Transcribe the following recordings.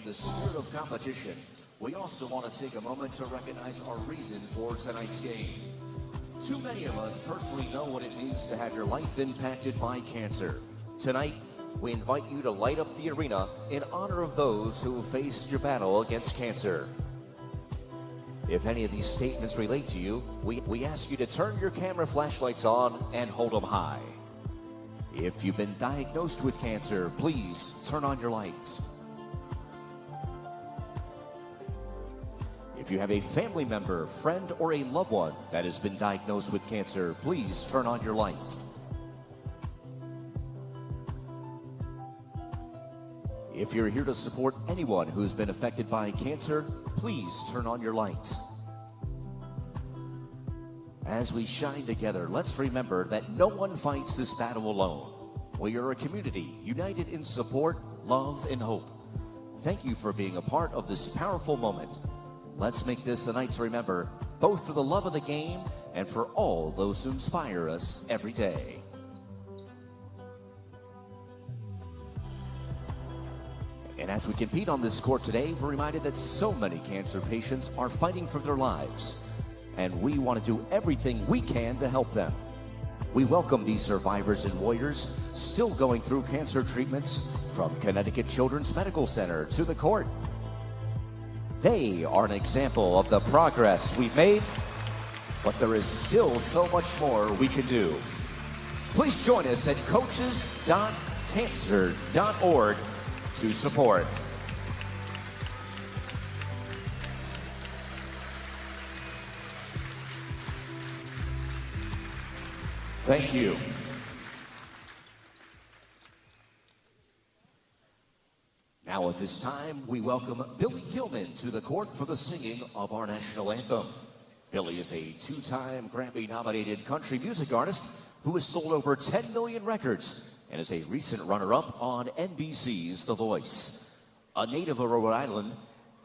celebrate the spirit of competition, we also want to take a moment to recognize our reason for tonight's game. Too many of us personally know what it means to have your life impacted by cancer. Tonight, we invite you to light up the arena in honor of those who faced your battle against cancer. If any of these statements relate to you, we ask you to turn your camera flashlights on and hold them high. If you've been diagnosed with cancer, please turn on your lights. If you have a family member, friend, or a loved one that has been diagnosed with cancer, please turn on your lights. If you're here to support anyone who's been affected by cancer, please turn on your lights. As we shine together, let's remember that no one fights this battle alone. We are a community united in support, love, and hope. Thank you for being a part of this powerful moment. Let's make this a night to remember, both for the love of the game and for all those who inspire us every day. And as we compete on this court today, we're reminded that so many cancer patients are fighting for their lives, and we want to do everything we can to help them. We welcome these survivors and warriors still going through cancer treatments from Connecticut Children's Medical Center to the court. They are an example of the progress we've made, but there is still so much more we can do. Please join us at coaches.cancer.org to support. Thank you. Now at this time, we welcome Billy Gilman to the court for the singing of our national anthem. Billy is a two-time Grammy-nominated country music artist who has sold over 10 million records and is a recent runner-up on NBC's The Voice. A native of Rhode Island,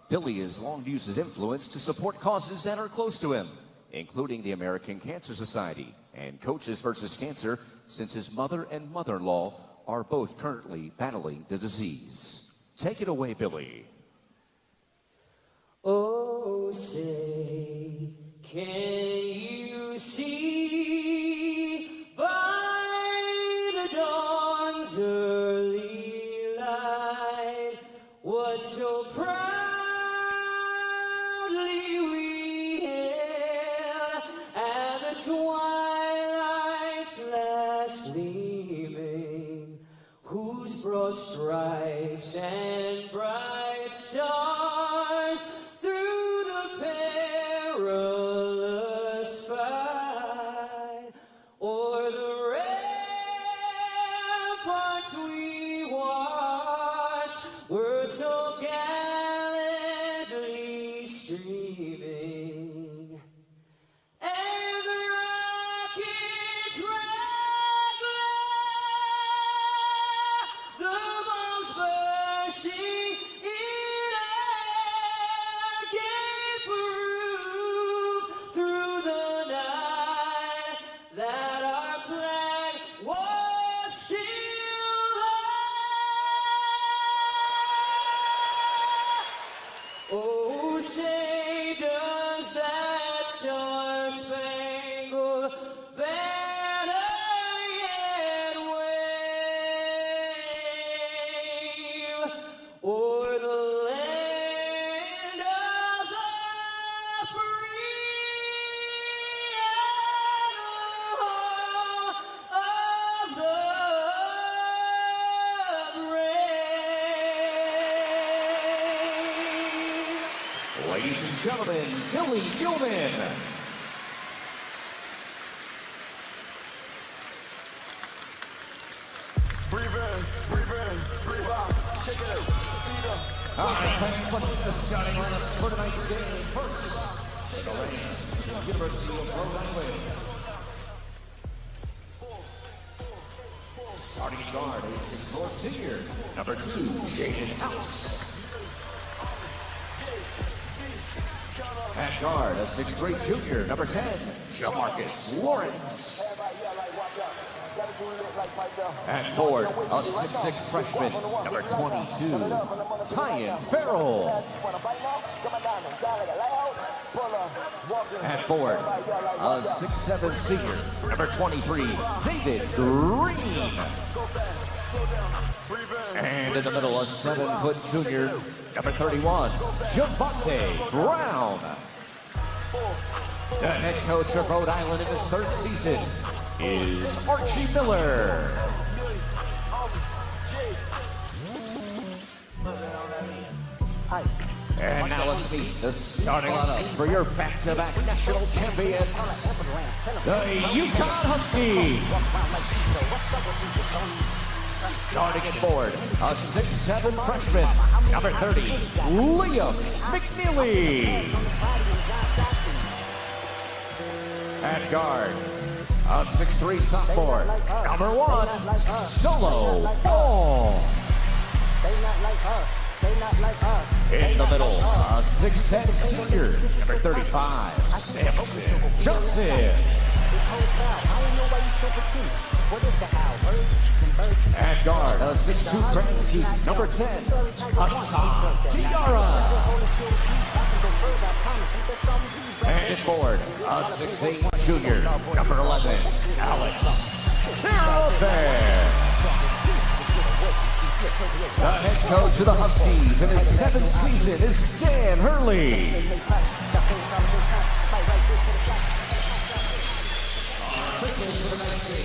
Billy has long used his influence to support causes that are close to him, including the American Cancer Society and Coaches vs. Cancer, since his mother and mother-in-law are both currently battling the disease. Take it away, Billy. Oh, say, can you see by the dawn's early light what so proudly we hailed at the twilight's last gleaming, whose broad stripes and bright stars through the perilous fight o'er the ramparts we watched were so gallantly streaming, and the rockets red glare, the bombs bursting in air gave proof through the night that our flag was still there. Oh, say does that star-spangled banner yet wave o'er the land of the free and the home of the brave. Ladies and gentlemen, Billy Gilman. Breathe in, breathe out, shake it out, feet up. All right, friends, let's get the starting lineups for tonight's game. First, the Rams, University of Rhode Island. Starting at guard, a 6'4" senior. Number 2, Jaden House. At guard, a 6'3" junior. Number 10, Jamarcus Lawrence. At forward, a 6'6" freshman, number 22, Tyan Farrell. At forward, a 6'7" senior, number 23, David Green. And in the middle, a 7-foot junior, number 31, Javante Brown. The head coach of Rhode Island in his third season is Archie Miller. And now let's meet the starting lineup for your back-to-back national champions, the Uconn Huskies. Starting at forward, a 6'7" freshman, number 30, Liam McNeely. At guard, a 6'3" sophomore, number 1, Solo Ball. In the middle, a 6'10" senior, number 35, Samson Johnson. At guard, a 6'2" grand student, number 10, Hassan Tiara. And at forward, a 6'8" junior, number 11, Alex Caravan. The head coach of the Huskies in his 7th season is Dan Hurley.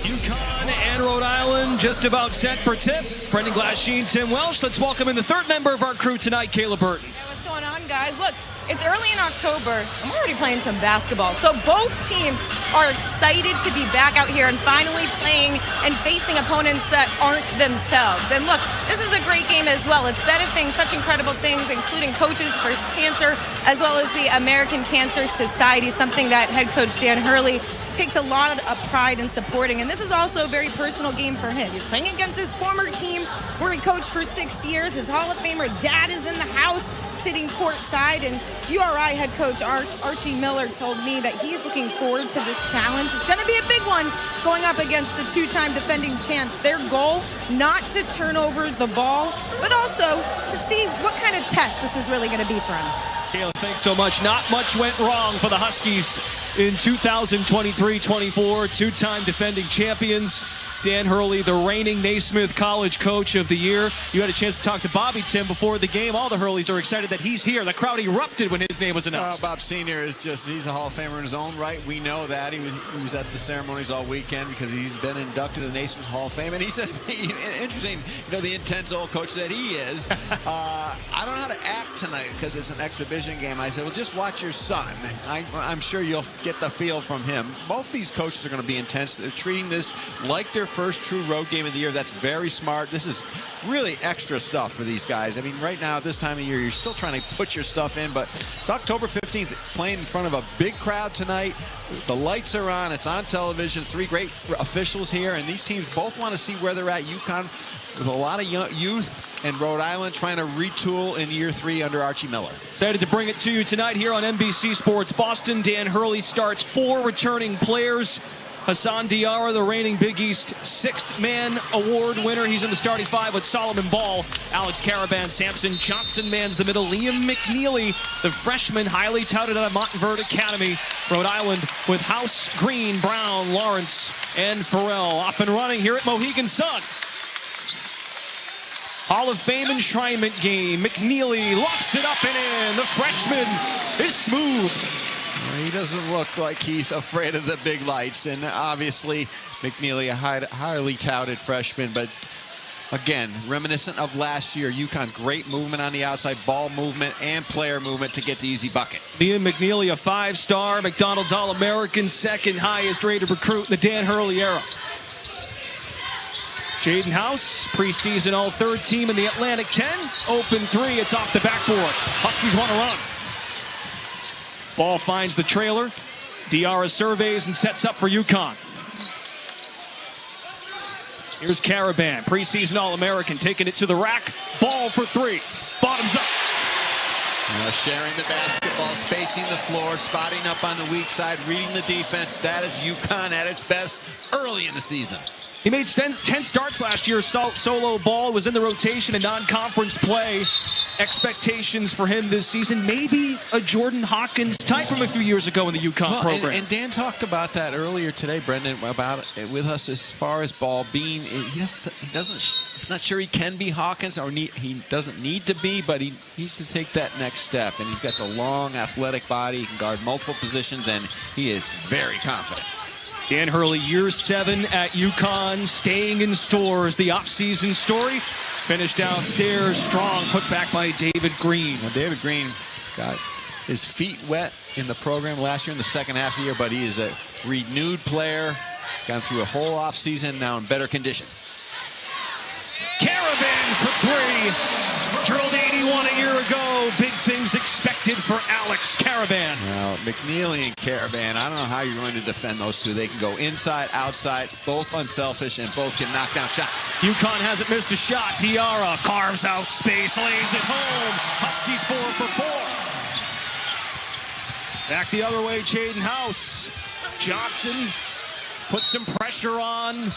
Uconn and Rhode Island just about set for tip. Brendan Glasheen, Tim Welsh. Let's welcome in the third member of our crew tonight, Kayla Burton. Hey, what's going on, guys? Look, it's early in October. I'm already playing some basketball. So both teams are excited to be back out here and finally playing and facing opponents that aren't themselves. And look, this is a great game as well. It's benefiting such incredible things, including Coaches vs. Cancer, as well as the American Cancer Society, something that head coach Dan Hurley takes a lot of pride in supporting. And this is also a very personal game for him. He's playing against his former team where he coached for 6 years. His Hall of Famer dad is in the house sitting courtside, and URI head coach Archie Miller told me that he's looking forward to this challenge. It's going to be a big one going up against the two-time defending champs. Their goal, not to turn over the ball, but also to see what kind of test this is really going to be for him. Kayla, thanks so much. Not much went wrong for the Huskies in 2023-24, two-time defending champions. Dan Hurley, the reigning Naismith College Coach of the Year. You had a chance to talk to Bobby, Tim, before the game. All the Hurleys are excited that he's here. The crowd erupted when his name was announced. Bob Sr. is he's a Hall of Famer in his own right. We know that. He was at the ceremonies all weekend because he's been inducted to the Naismith Hall of Fame. And he said, interesting, the intense old coach that he is. I don't know how to act tonight because it's an exhibition game. I said, well, just watch your son. I'm sure you'll get the feel from him. Both these coaches are going to be intense. They're treating this like their first true road game of the year. That's very smart. This is really extra stuff for these guys. I mean, right now at this time of year, you're still trying to put your stuff in, but it's October 15th, playing in front of a big crowd tonight. The lights are on. It's on television. 3 great officials here, and these teams both want to see where they're at. Uconn with a lot of youth, and Rhode Island trying to retool in year 3 under Archie Miller. Excited to bring it to you tonight here on NBC Sports Boston. Dan Hurley starts 4 returning players. Hassan Diarra, the reigning Big East 6th Man Award winner. He's in the starting 5 with Solomon Ball. Alex Caravan, Samson Johnson mans the middle. Liam McNeely, the freshman, highly touted at Montverde Academy. Rhode Island with House, Green, Brown, Lawrence, and Farrell. Off and running here at Mohegan Sun. Hall of Fame enshrinement game. McNeely lofts it up and in. The freshman is smooth. He doesn't look like he's afraid of the big lights, and obviously McNeely, a highly touted freshman, but again, reminiscent of last year. Uconn, great movement on the outside, ball movement and player movement to get the easy bucket. Liam McNeely, a 5-star, McDonald's All-American, second highest rated recruit in the Dan Hurley era. Jaden House, preseason all-third team in the Atlantic 10. Open 3, it's off the backboard. Huskies want to run. Ball finds the trailer. Diarra surveys and sets up for Uconn. Here's Caravan, preseason All-American, taking it to the rack. Ball for 3. Bottoms up. Sharing the basketball, spacing the floor, spotting up on the weak side, reading the defense. That is Uconn at its best early in the season. He made 10 starts last year, solo ball, was in the rotation in non-conference play. Expectations for him this season, maybe a Jordan Hawkins type from a few years ago in the Uconn program. And Dan talked about that earlier today, Brendan, about it with us as far as Ball being. He's not sure he can be Hawkins, or he doesn't need to be, but he needs to take that next step. And he's got the long, athletic body. He can guard multiple positions, and he is very confident. Dan Hurley, year 7 at Uconn, staying in stores. The offseason story, finished downstairs, strong, put back by David Green. Well, David Green got his feet wet in the program last year in the second half of the year, but he is a renewed player, gone through a whole offseason, now in better condition. Caravan for 3. Drilled 81 a year ago. Big things expected for Alex Caravan. Well, McNeely and Caravan, I don't know how you're going to defend those two. They can go inside, outside, both unselfish, and both can knock down shots. Uconn hasn't missed a shot. Diarra carves out space, lays it home. Huskies 4 for 4. Back the other way, Chaden House. Johnson puts some pressure on.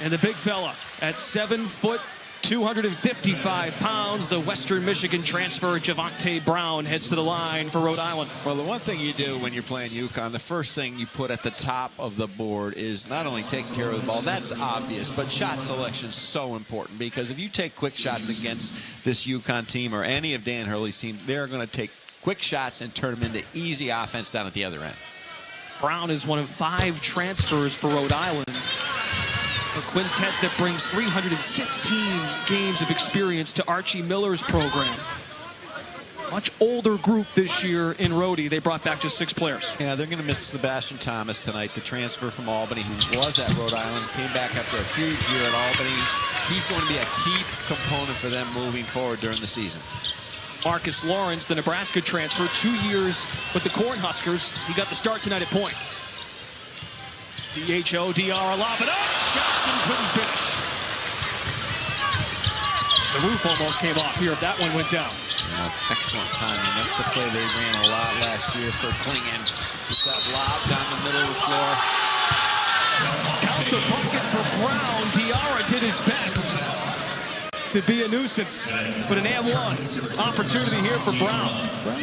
And the big fella at 7 foot, 255 pounds, the Western Michigan transfer, Javonte Brown, heads to the line for Rhode Island. Well, the one thing you do when you're playing Uconn, the first thing you put at the top of the board is not only taking care of the ball, that's obvious, but shot selection is so important, because if you take quick shots against this Uconn team or any of Dan Hurley's team, they're going to take quick shots and turn them into easy offense down at the other end. Brown is one of 5 transfers for Rhode Island. A quintet that brings 315 games of experience to Archie Miller's program. Much older group this year in Rhodey. They brought back just 6 players. Yeah, they're going to miss Sebastian Thomas tonight, the transfer from Albany, who was at Rhode Island, came back after a huge year at Albany. He's going to be a key component for them moving forward during the season. Marcus Lawrence, the Nebraska transfer, 2 years with the Cornhuskers. He got the start tonight at point. DHO, Diarra, lob it up. Johnson couldn't finish. The roof almost came off here if that one went down. Excellent timing. That's the play they ran a lot last year for Klingon. Just that lob down the middle of the floor. Count the bucket for Brown. Diarra did his best to be a nuisance, but an and one opportunity here for Brown. Brown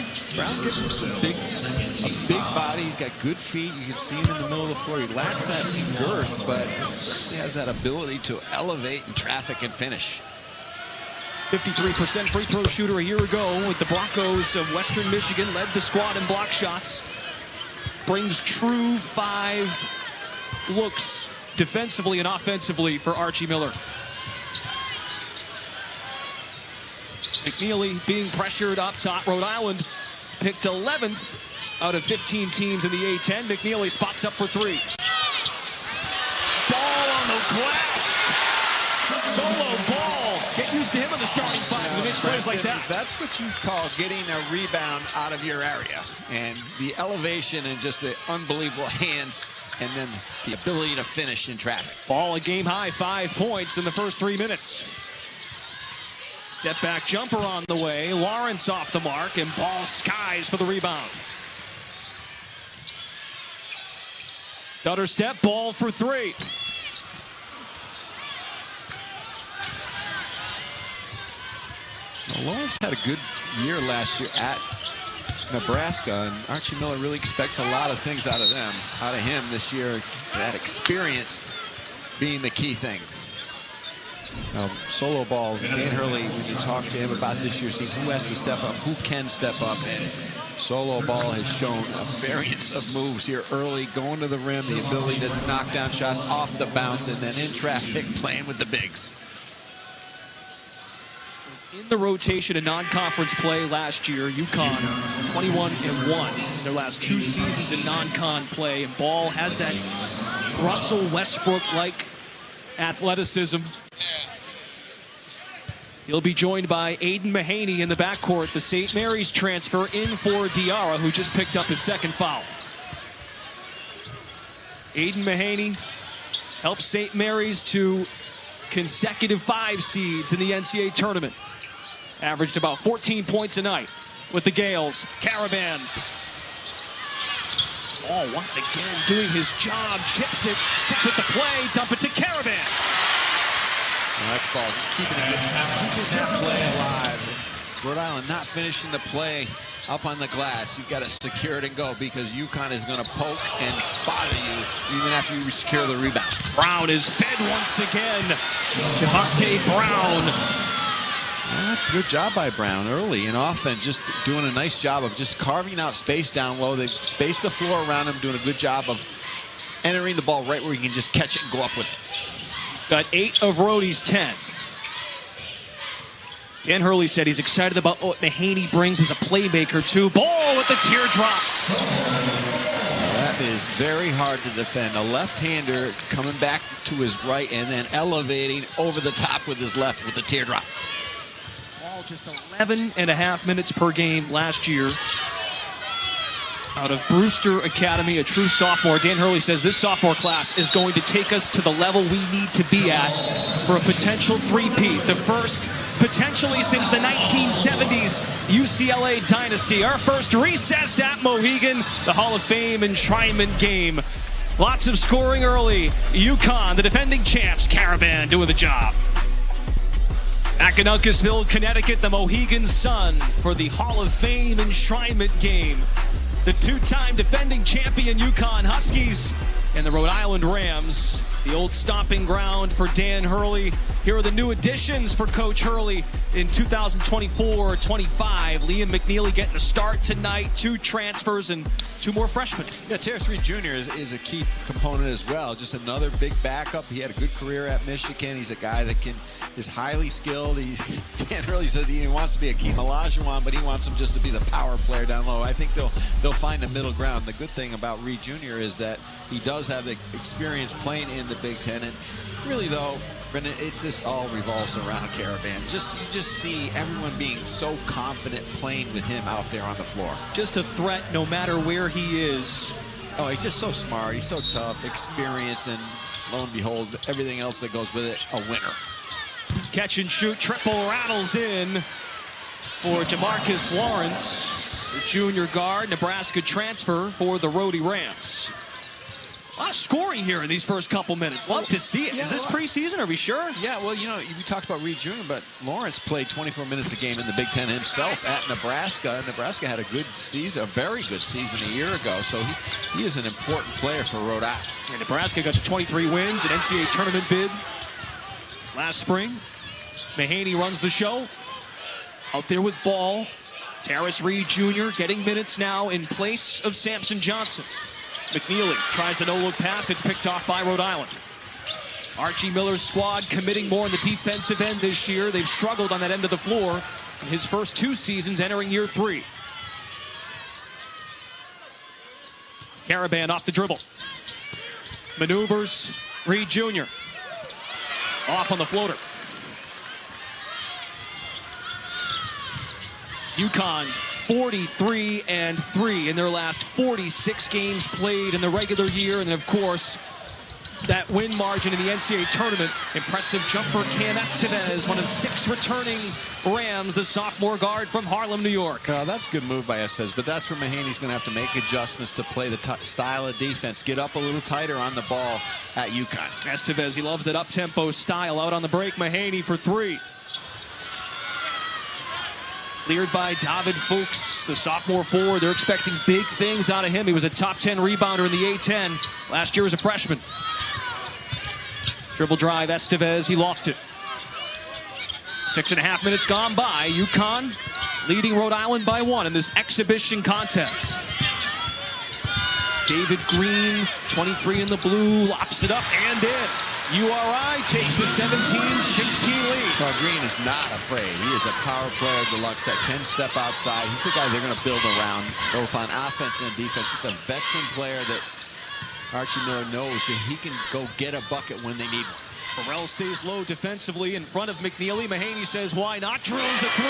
gives him a big body. He's got good feet. You can see him in the middle of the floor. He lacks that girth, but he has that ability to elevate in traffic and finish. 53% free throw shooter a year ago with the Broncos of Western Michigan. Led the squad in block shots. Brings true 5 looks defensively and offensively for Archie Miller. McNeely being pressured up top. Rhode Island picked 11th out of 15 teams in the A-10. McNeely spots up for 3. Ball on the glass. Solo ball. Get used to him in the starting 5 when he makes plays like that. That's what you call getting a rebound out of your area. And the elevation and just the unbelievable hands, and then the ability to finish in traffic. Ball a game high, 5 points in the first 3 minutes. Step back jumper on the way. Lawrence off the mark, and Ball skies for the rebound. Stutter step, Ball for 3. Well, Lawrence had a good year last year at Nebraska, and Archie Miller really expects a lot of things out of him this year. That experience being the key thing. Solo ball, Dan Hurley, when you talk to him about this year's team, who has to step up, who can step up, and solo ball has shown a variance of moves here early, going to the rim, the ability to knock down shots off the bounce, and then in traffic, playing with the bigs. In the rotation in non-conference play last year, Uconn 21-1 in their last 2 seasons in non-con play, and Ball has that Russell Westbrook-like athleticism. He'll be joined by Aiden Mahaney in the backcourt, the St. Mary's transfer in for Diarra, who just picked up his 2nd foul. Aiden Mahaney helps St. Mary's to consecutive 5 seeds in the NCAA tournament. Averaged about 14 points a night with the Gales. Caravan Ball once again doing his job, chips it, sticks with the play, dump it to Caravan. That's ball, just keeping it alive. Rhode Island not finishing the play up on the glass. You've got to secure it and go because Uconn is going to poke and bother you even after you secure the rebound. Brown is fed once again. Javante Brown. That's a good job by Brown early and often, just doing a nice job of just carving out space down low. They space the floor around him, doing a good job of entering the ball right where he can just catch it and go up with it. Got 8 of Rhodey's 10. Dan Hurley said he's excited about what Mahaney brings as a playmaker too. Ball with the teardrop. That is very hard to defend. A left-hander coming back to his right and then elevating over the top with his left with the teardrop. Ball just 11.5 minutes per game last year. Out of Brewster Academy, a true sophomore. Dan Hurley says this sophomore class is going to take us to the level we need to be at for a potential three-peat. The first potentially since the 1970s UCLA dynasty. Our first recess at Mohegan, the Hall of Fame enshrinement game. Lots of scoring early. Uconn, the defending champs, Caravan doing the job. Back in Uncasville, Connecticut, the Mohegan Sun for the Hall of Fame enshrinement game. The two-time defending champion Uconn Huskies and the Rhode Island Rams, the old stomping ground for Dan Hurley. Here are the new additions for Coach Hurley in 2024-25. Liam McNeely getting a start tonight, 2 transfers and 2 more freshmen. Yeah, Terrace Reed Jr. is a key component as well. Just another big backup. He had a good career at Michigan. He's a guy that is highly skilled. Dan Hurley says he wants to be a Keem Olajuwon, but he wants him just to be the power player down low. I think they'll find a middle ground. The good thing about Reed Jr. is that he does have the experience playing in the Big Ten. And really, though, Brendan, it's just all revolves around Caravan. You just see everyone being so confident playing with him out there on the floor. Just a threat no matter where he is. Oh, he's just so smart. He's so tough, experienced, and lo and behold, everything else that goes with it, a winner. Catch and shoot, triple rattles in for Jamarcus Lawrence, the junior guard, Nebraska transfer for the Rhodey Rams. A lot of scoring here in these first couple minutes. Love to see it. Yeah, is this preseason? Are we sure? Yeah, well, you know, we talked about Reed Jr., but Lawrence played 24 minutes a game in the Big Ten himself at Nebraska. Nebraska had a good season, a very good season a year ago, so he is an important player for Rhode Island. And Nebraska got to 23 wins, an NCAA tournament bid last spring. Mahaney runs the show. Out there with ball. Terrace Reed Jr. getting minutes now in place of Samson Johnson. McNeely tries the no-look pass. It's picked off by Rhode Island. Archie Miller's squad committing more on the defensive end this year. They've struggled on that end of the floor in his first 2 seasons entering year 3. Caravan off the dribble. Maneuvers. Reed Jr. off on the floater. Uconn 43-3 in their last 46 games played in the regular year, and then of course that win margin in the NCAA tournament. Impressive jumper Cam Estevez, one of 6 returning Rams, the sophomore guard from Harlem, New York. That's a good move by Estevez, but that's where Mahaney's going to have to make adjustments to play the style of defense, get up a little tighter on the ball at Uconn. Estevez, he loves that up-tempo style. Out on the break, Mahaney for 3. Cleared by David Fuchs, the sophomore forward. They're expecting big things out of him. He was a top 10 rebounder in the A-10 last year as a freshman. Dribble drive, Estevez, he lost it. 6.5 minutes gone by. Uconn leading Rhode Island by 1 in this exhibition contest. David Green, 23 in the blue, lops it up and in. URI takes the 17-16 lead. Well, Green is not afraid. He is a power player deluxe that can step outside. He's the guy they're going to build around, both on offense and defense. Just a veteran player that Archie Miller knows that he can go get a bucket when they need one. Burrell stays low defensively in front of McNeely. Mahaney says, why not? Drills a 3.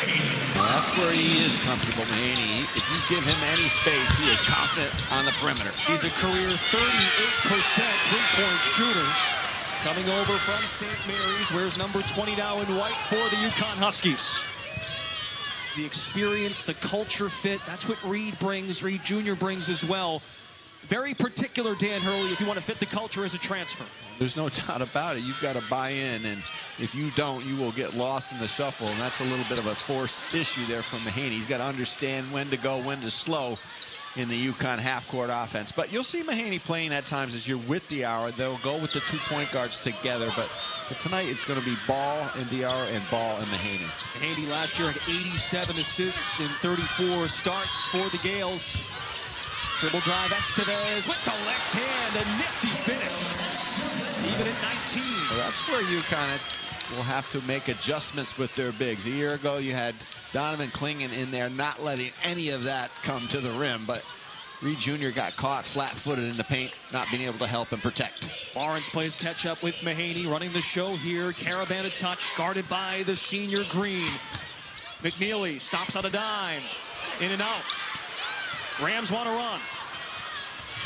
Well, that's where he is comfortable, Mahaney. If you give him any space, he is confident on the perimeter. He's a career 38% three-point shooter. Coming over from St. Mary's, wears number 20 now in white for the Uconn Huskies. the experience, the culture fit. That's what Reed brings, Reed Jr. brings as well. Very particular, Dan Hurley, if you want to fit the culture as a transfer. There's no doubt about it. You've got to buy in, and if you don't, you will get lost in the shuffle, and that's a little bit of a forced issue there from Mahaney. He's got to understand when to go, when to slow in the Uconn half-court offense. But you'll see Mahaney playing at times as you're with Diarra. They'll go with the 2 point guards together, but tonight it's going to be Ball and Diarra and Ball and Mahaney. Mahaney last year had 87 assists in 34 starts for the Gales. Dribble drive, Estevez with the left hand, a nifty finish, even at 19. So that's where Uconn will have to make adjustments with their bigs. A year ago, you had Donovan Clingan in there, not letting any of that come to the rim, but Reed Jr. got caught flat-footed in the paint, not being able to help and protect. Lawrence plays catch-up with Mahaney, running the show here. Caravan a touch, guarded by the senior Green. McNeely stops on a dime, in and out. Rams want to run.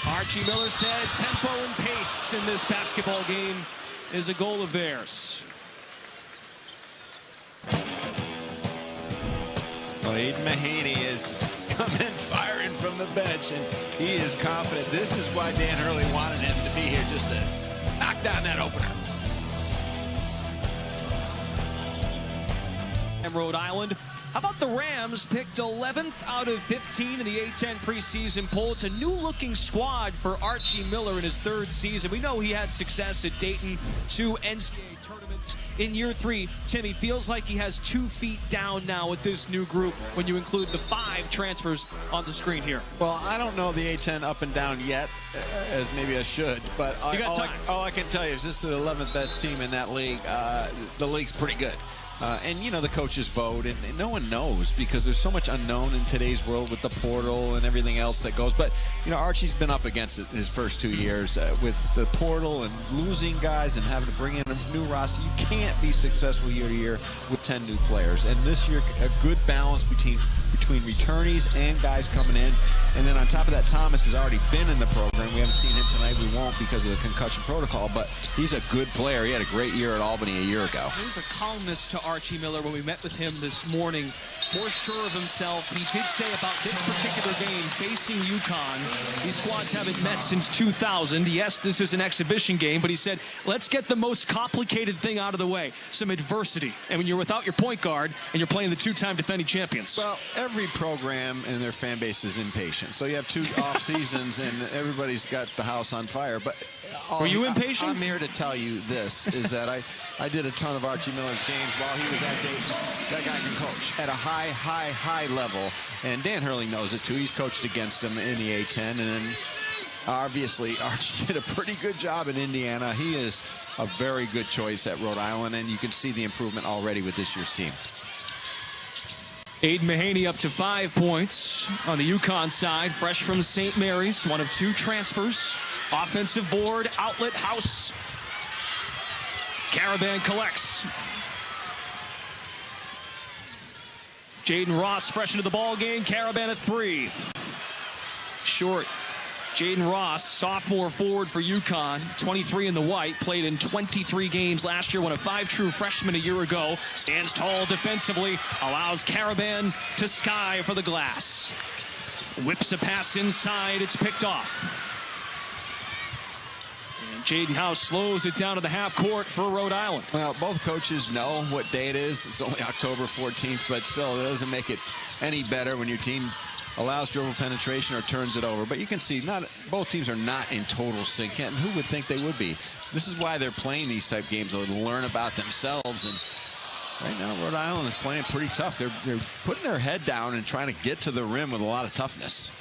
Archie Miller said tempo and pace in this basketball game is a goal of theirs. Well, Aiden Mahaney is coming firing from the bench, and he is confident. This is why Dan Hurley wanted him to be here, just to knock down that opener. Rhode Island. How about the Rams picked 11th out of 15 in the A10 preseason poll? It's a new-looking squad for Archie Miller in his 3rd season. We know he had success at Dayton, 2 NCAA tournaments in year 3. Timmy, feels like he has 2 feet down now with this new group when you include the 5 transfers on the screen here. Well, I don't know the A10 up and down yet, as maybe I should, but all I can tell you is this is the 11th best team in that league. The league's pretty good. And, you know, the coaches vote, and no one knows because there's so much unknown in today's world with the portal and everything else that goes. But, you know, Archie's been up against it his first 2 years with the portal and losing guys and having to bring in a new roster. You can't be successful year to year with 10 new players. And this year, a good balance between returnees and guys coming in. And then on top of that, Thomas has already been in the program. We haven't seen him tonight. We won't because of the concussion protocol, but he's a good player. He had a great year at Albany a year ago. There's a calmness to Archie Miller when we met with him this morning. More sure of himself. He did say about this particular game facing Uconn, these squads haven't met since 2000. Yes, this is an exhibition game, but he said, let's get the most complicated thing out of the way, some adversity. And when you're without your point guard and you're playing the 2-time defending champions. Well, every program and their fan base is impatient. So you have 2 off seasons and everybody's got the house on fire. But were you impatient? I'm here to tell you this, is that I did a ton of Archie Miller's games while he was at Dayton. That guy can coach at a high level. And Dan Hurley knows it, too. He's coached against him in the A10. And then, obviously, Archie did a pretty good job in Indiana. He is a very good choice at Rhode Island, and you can see the improvement already with this year's team. Aiden Mahaney up to 5 points on the Uconn side, fresh from St. Mary's, one of 2 transfers. Offensive board, outlet, house. Caravan collects. Jaden Ross fresh into the ball game. Caravan at 3. Short. Jaden Ross, sophomore forward for Uconn, 23 in the white, played in 23 games last year, one of 5 true freshmen a year ago. Stands tall defensively, allows Caravan to sky for the glass. Whips a pass inside, it's picked off. And Jaden House slows it down to the half court for Rhode Island. Well, both coaches know what day it is. It's only October 14th, but still, it doesn't make it any better when your team allows dribble penetration or turns it over. But you can see both teams are not in total sync. And who would think they would be? This is why they're playing these type games, to learn about themselves. And right now, Rhode Island is playing pretty tough. They're putting their head down and trying to get to the rim with a lot of toughness.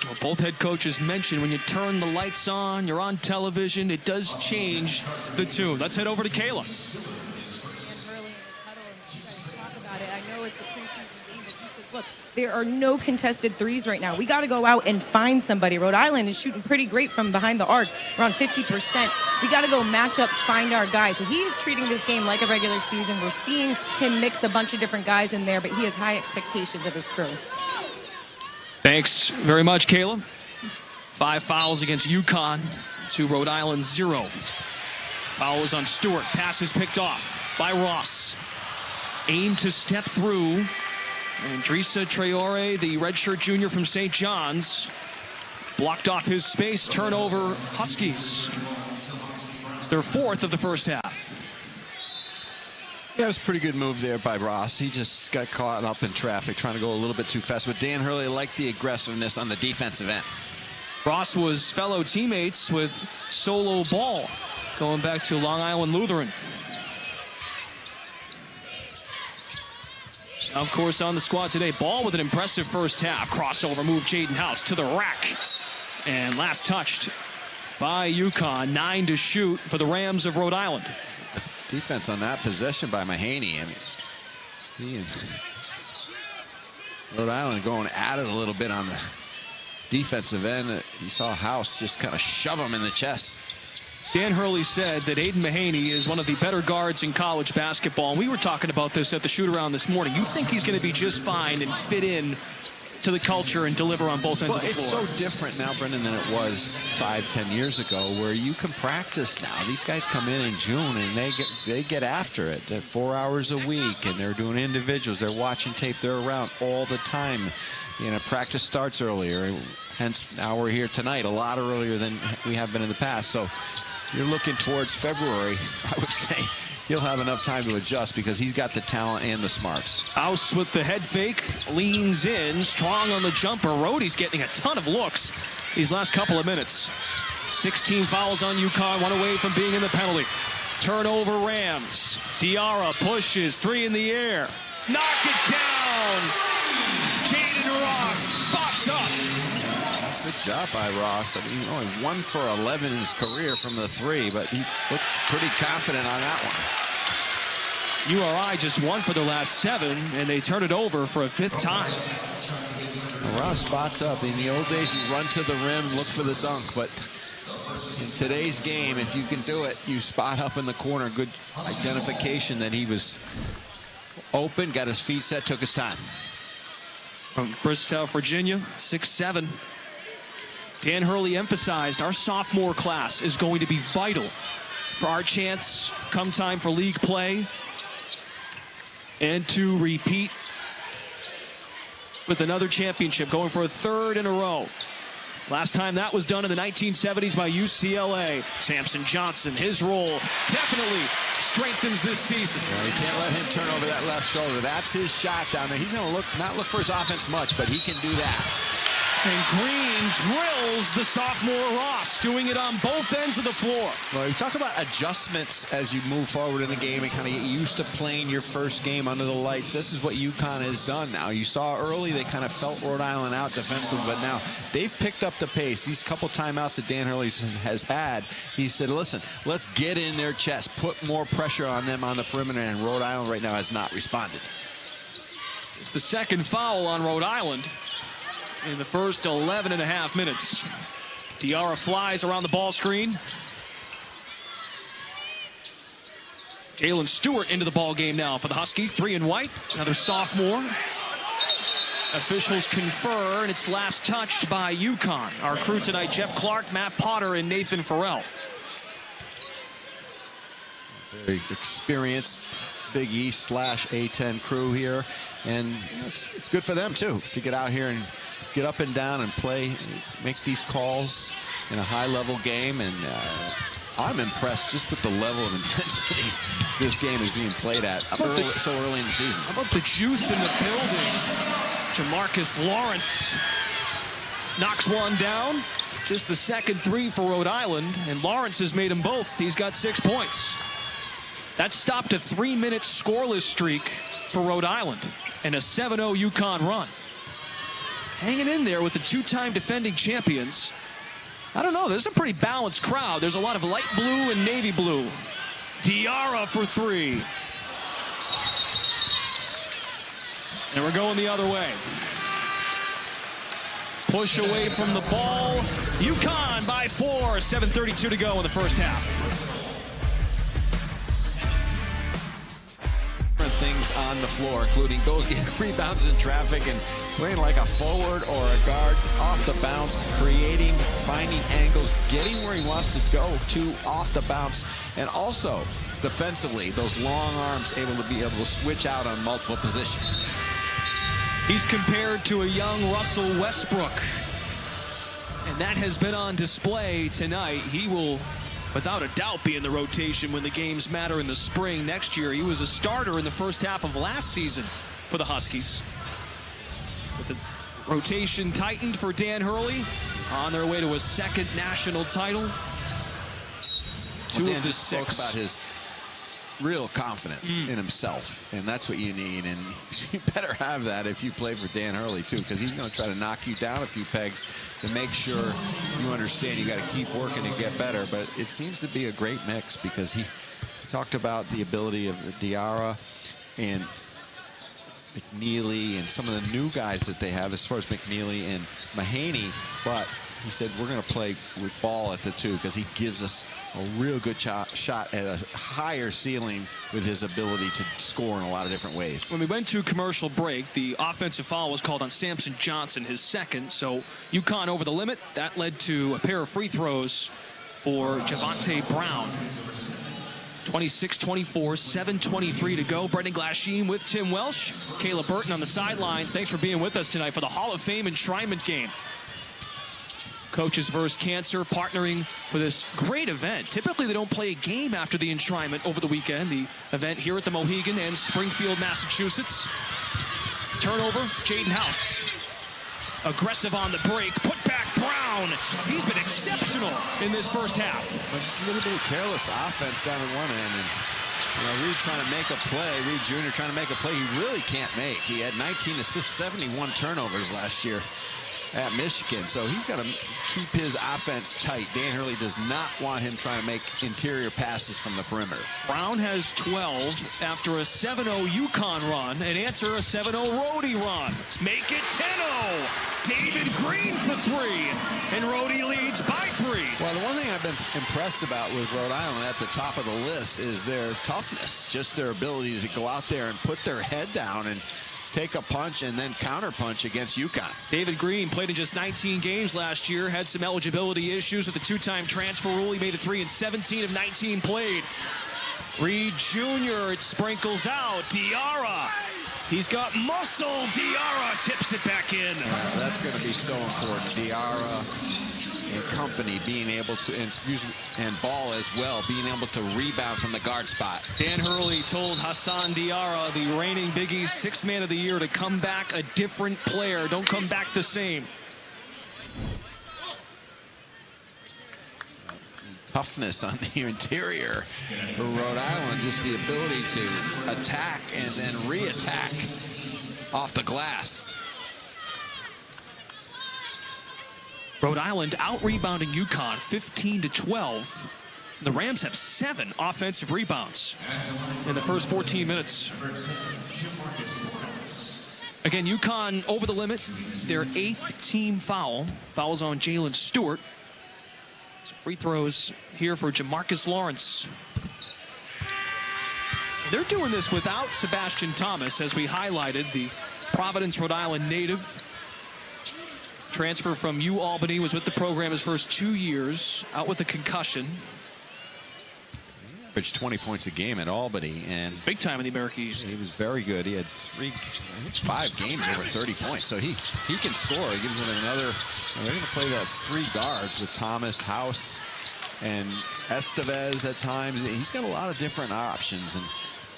Well, both head coaches mentioned when you turn the lights on, you're on television, it does change the tune. Let's head over to Kayla. I know it's a preseason game, but he said, look, there are no contested threes right now. We got to go out and find somebody. Rhode Island is shooting pretty great from behind the arc, around 50%. We got to go match up, find our guys. So he is treating this game like a regular season. We're seeing him mix a bunch of different guys in there, but he has high expectations of his crew. Thanks very much, Kayla. 5 fouls against Uconn to Rhode Island 0. Foul is on Stewart. Pass is picked off by Ross. aim to step through. And Drisa Traore, the redshirt junior from St. John's, blocked off his space. Turnover, Huskies. It's their fourth of the first half. Yeah, it was a pretty good move there by Ross. He just got caught up in traffic, trying to go a little bit too fast. But Dan Hurley liked the aggressiveness on the defensive end. Ross was fellow teammates with Solo Ball, going back to Long Island Lutheran. Of course, on the squad today, Ball with an impressive first half. Crossover move, Jaden House to the rack. And last touched by Uconn. 9 to shoot for the Rams of Rhode Island. Defense on that possession by Mahaney. I mean, he and Rhode Island going at it a little bit on the defensive end. You saw House just kind of shove him in the chest. Dan Hurley said that Aiden Mahaney is one of the better guards in college basketball. And we were talking about this at the shoot-around this morning. You think he's going to be just fine and fit in to the culture and deliver on both ends of the floor? It's so different now, Brendan, than it was 5-10 years ago, where you can practice now. These guys come in June and they get after it. 4 hours a week, and they're doing individuals. They're watching tape. They're around all the time. You know, practice starts earlier. Hence, now we're here tonight a lot earlier than we have been in the past. So you're looking towards February, I would say. He'll have enough time to adjust because he's got the talent and the smarts. House with the head fake, leans in, strong on the jumper. Rhodey's getting a ton of looks these last couple of minutes. 16 fouls on Uconn, 1 away from being in the penalty. Turnover Rams. Diarra pushes, 3 in the air. Knock it down. Jaden Ross spots up. Good job by Ross. I mean, only 1 for 11 in his career from the 3, but he looked pretty confident on that one. URI just 1 for their last 7, and they turn it over for a 5th time. Well, Ross spots up. In the old days, you run to the rim, look for the dunk, but in today's game, if you can do it, you spot up in the corner. Good identification that he was open, got his feet set, took his time. From Bristow, Virginia, 6'7". Dan Hurley emphasized our sophomore class is going to be vital for our chance come time for league play and to repeat with another championship, going for a 3rd in a row. Last time that was done in the 1970s by UCLA. Samson Johnson, his role definitely strengthens this season. You can't let him turn over that left shoulder. That's his shot down there. He's going to not look for his offense much, but he can do that. And Green drills the sophomore Ross, doing it on both ends of the floor. Well, you talk about adjustments as you move forward in the game and kind of get used to playing your first game under the lights. This is what Uconn has done now. You saw early they kind of felt Rhode Island out defensively, but now they've picked up the pace. These couple timeouts that Dan Hurley has had, he said, listen, let's get in their chest, put more pressure on them on the perimeter, and Rhode Island right now has not responded. It's the 2nd foul on Rhode Island in the first 11 and a half minutes. Diarra flies around the ball screen. Jalen Stewart into the ball game now for the Huskies. 3 in white, another sophomore. Officials confer, and it's last touched by Uconn. Our crew tonight, Jeff Clark, Matt Potter, and Nathan Farrell. Very experienced Big East / A10 crew here. And you know, it's good for them, too, to get out here and get up and down and play, make these calls in a high-level game. And I'm impressed just with the level of intensity this game is being played at so early in the season. How about the juice in the building? Jamarcus Lawrence knocks one down. Just the 2nd 3 for Rhode Island, and Lawrence has made them both. He's got 6 points. That stopped a 3-minute scoreless streak for Rhode Island and a 7-0 Uconn run. Hanging in there with the 2-time defending champions. I don't know, there's a pretty balanced crowd. There's a lot of light blue and navy blue. Diarra for 3. And we're going the other way. Push away from the ball. Uconn by 4. 7:32 to go in the first half. Things on the floor, including those getting rebounds in traffic and playing like a forward or a guard off the bounce, creating, finding angles, getting where he wants to go to off the bounce, and also defensively, those long arms able to switch out on multiple positions. He's compared to a young Russell Westbrook, and that has been on display tonight. He will, without a doubt, be in the rotation when the games matter in the spring next year. He was a starter in the first half of last season for the Huskies. With the rotation tightened for Dan Hurley, on their way to a second national title. Two Dan of the just spoke six. about his real confidence in himself, and that's what you need, and you better have that if you play for Dan Hurley too, because he's going to try to knock you down a few pegs to make sure you understand you got to keep working and get better. But it seems to be a great mix, because he talked about the ability of Diarra and McNeely and some of the new guys that they have as far as McNeely and Mahaney, but he said we're going to play with Ball at the 2 because he gives us a real good shot at a higher ceiling with his ability to score in a lot of different ways. When we went to commercial break, the offensive foul was called on Samson Johnson, his second. So Uconn over the limit. That led to a pair of free throws for Javonte Brown. 26-24, 7:23 to go. Brendan Glasheen with Tim Welsh. Caleb Burton on the sidelines. Thanks for being with us tonight for the Hall of Fame enshrinement game. Coaches vs. Cancer partnering for this great event. Typically, they don't play a game after the enshrinement over the weekend. The event here at the Mohegan in Springfield, Massachusetts. Turnover, Jaden House. Aggressive on the break. Put back Brown. He's been exceptional in this first half. But just a little bit of careless offense down at one end. And Reed trying to make a play. Reed Jr. trying to make a play he really can't make. He had 19 assists, 71 turnovers last year at Michigan, so he's got to keep his offense tight. Dan Hurley does not want him trying to make interior passes from the perimeter. Brown has 12 after a 7-0 Uconn run, and answer a 7-0 Rhodey run. Make it 10-0. David Green for 3, and Rhodey leads by 3. Well, the one thing I've been impressed about with Rhode Island at the top of the list is their toughness, just their ability to go out there and put their head down and take a punch and then counter punch against Uconn. David Green played in just 19 games last year, had some eligibility issues with the 2-time transfer rule. He made a 3 in 17 of 19 played. Reed Jr., it sprinkles out. Diarra, he's got muscle. Diarra tips it back in. That's going to be so important. Diarra and company being able to, and Ball as well, being able to rebound from the guard spot. Dan Hurley told Hassan Diarra, the reigning Big East 6th Man of the Year, to come back a different player. Don't come back the same. Toughness on the interior for Rhode Island, just the ability to attack and then re-attack off the glass. Rhode Island out-rebounding Uconn 15-12. The Rams have 7 offensive rebounds in the first 14 minutes. Again, Uconn over the limit. Their 8th team foul. Fouls on Jalen Stewart. So free throws here for Jamarcus Lawrence. They're doing this without Sebastian Thomas, as we highlighted, the Providence, Rhode Island native. Transfer from UAlbany, was with the program his first 2 years, out with a concussion. Averaged 20 points a game at Albany, and Big time in the America East. he was very good. He had 5 games over 30 points, so he can score. He gives him another. They're going to play that 3 guards with Thomas, House, and Estevez at times. He's got a lot of different options, and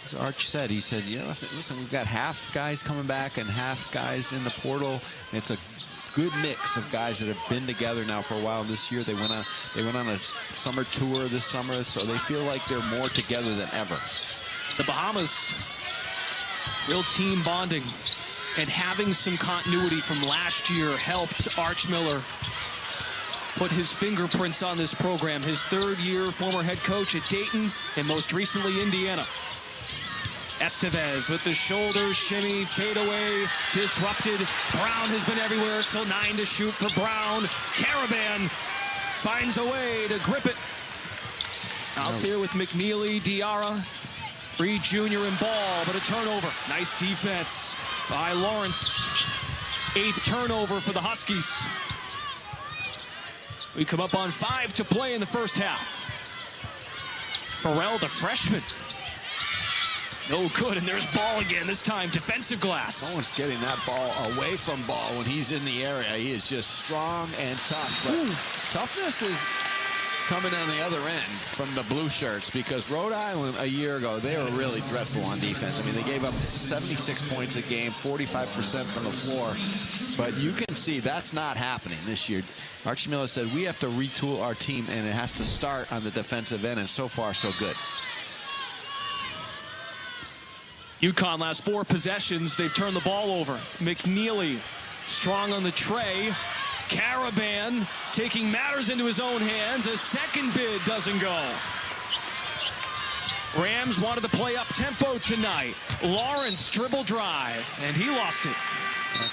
as Arch said, he said, yeah, listen, we've got half guys coming back and half guys in the portal, and it's a good mix of guys that have been together now for a while. This year they went on a summer tour this summer, so they feel like they're more together than ever. The Bahamas, real team bonding, and having some continuity from last year helped Arch Miller put his fingerprints on this program. His 3rd year, former head coach at Dayton, and most recently Indiana. Estevez with the shoulder shimmy, fadeaway, disrupted. Brown has been everywhere, still 9 to shoot for Brown. Caravan finds a way to grip it. Out there with McNeely, Diarra, Reed Jr. and Ball, but a turnover. Nice defense by Lawrence. 8th turnover for the Huskies. We come up on 5 to play in the first half. Farrell, the freshman, No good, and there's Ball again, this time defensive glass. No one's getting that ball away from Ball when he's in the area. He is just strong and tough. But toughness is coming on the other end from the blue shirts, because Rhode Island a year ago, they were really dreadful on defense. I mean, they gave up 76 points a game, 45% from the floor. But you can see that's not happening this year. Archie Miller said, we have to retool our team, and it has to start on the defensive end, and so far, so good. Uconn last 4 possessions, they've turned the ball over. McNeely strong on the tray. Caravan taking matters into his own hands. A second bid doesn't go. Rams wanted to play up tempo tonight. Lawrence dribble drive, and he lost it.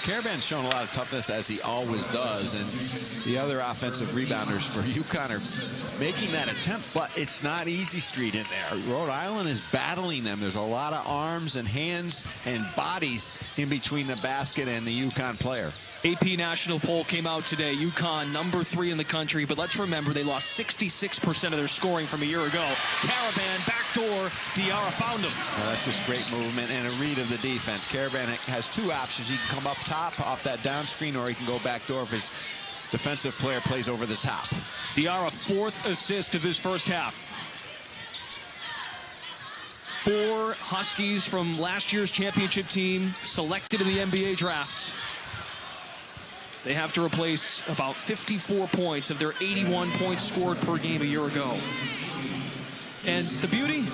Caravan's shown a lot of toughness, as he always does, and the other offensive rebounders for Uconn are making that attempt, but it's not easy street in there. Rhode Island is battling them. There's a lot of arms and hands and bodies in between the basket and the Uconn player. AP national poll came out today. Uconn number 3 in the country, but let's remember they lost 66% of their scoring from a year ago. Caravan, backdoor, Diarra found him. Well, that's just great movement and a read of the defense. Caravan has 2 options. He can come up top off that down screen, or he can go backdoor if his defensive player plays over the top. Diarra, 4th assist of his first half. 4 Huskies from last year's championship team selected in the NBA draft. They have to replace about 54 points of their 81 points scored per game a year ago. And the beauty,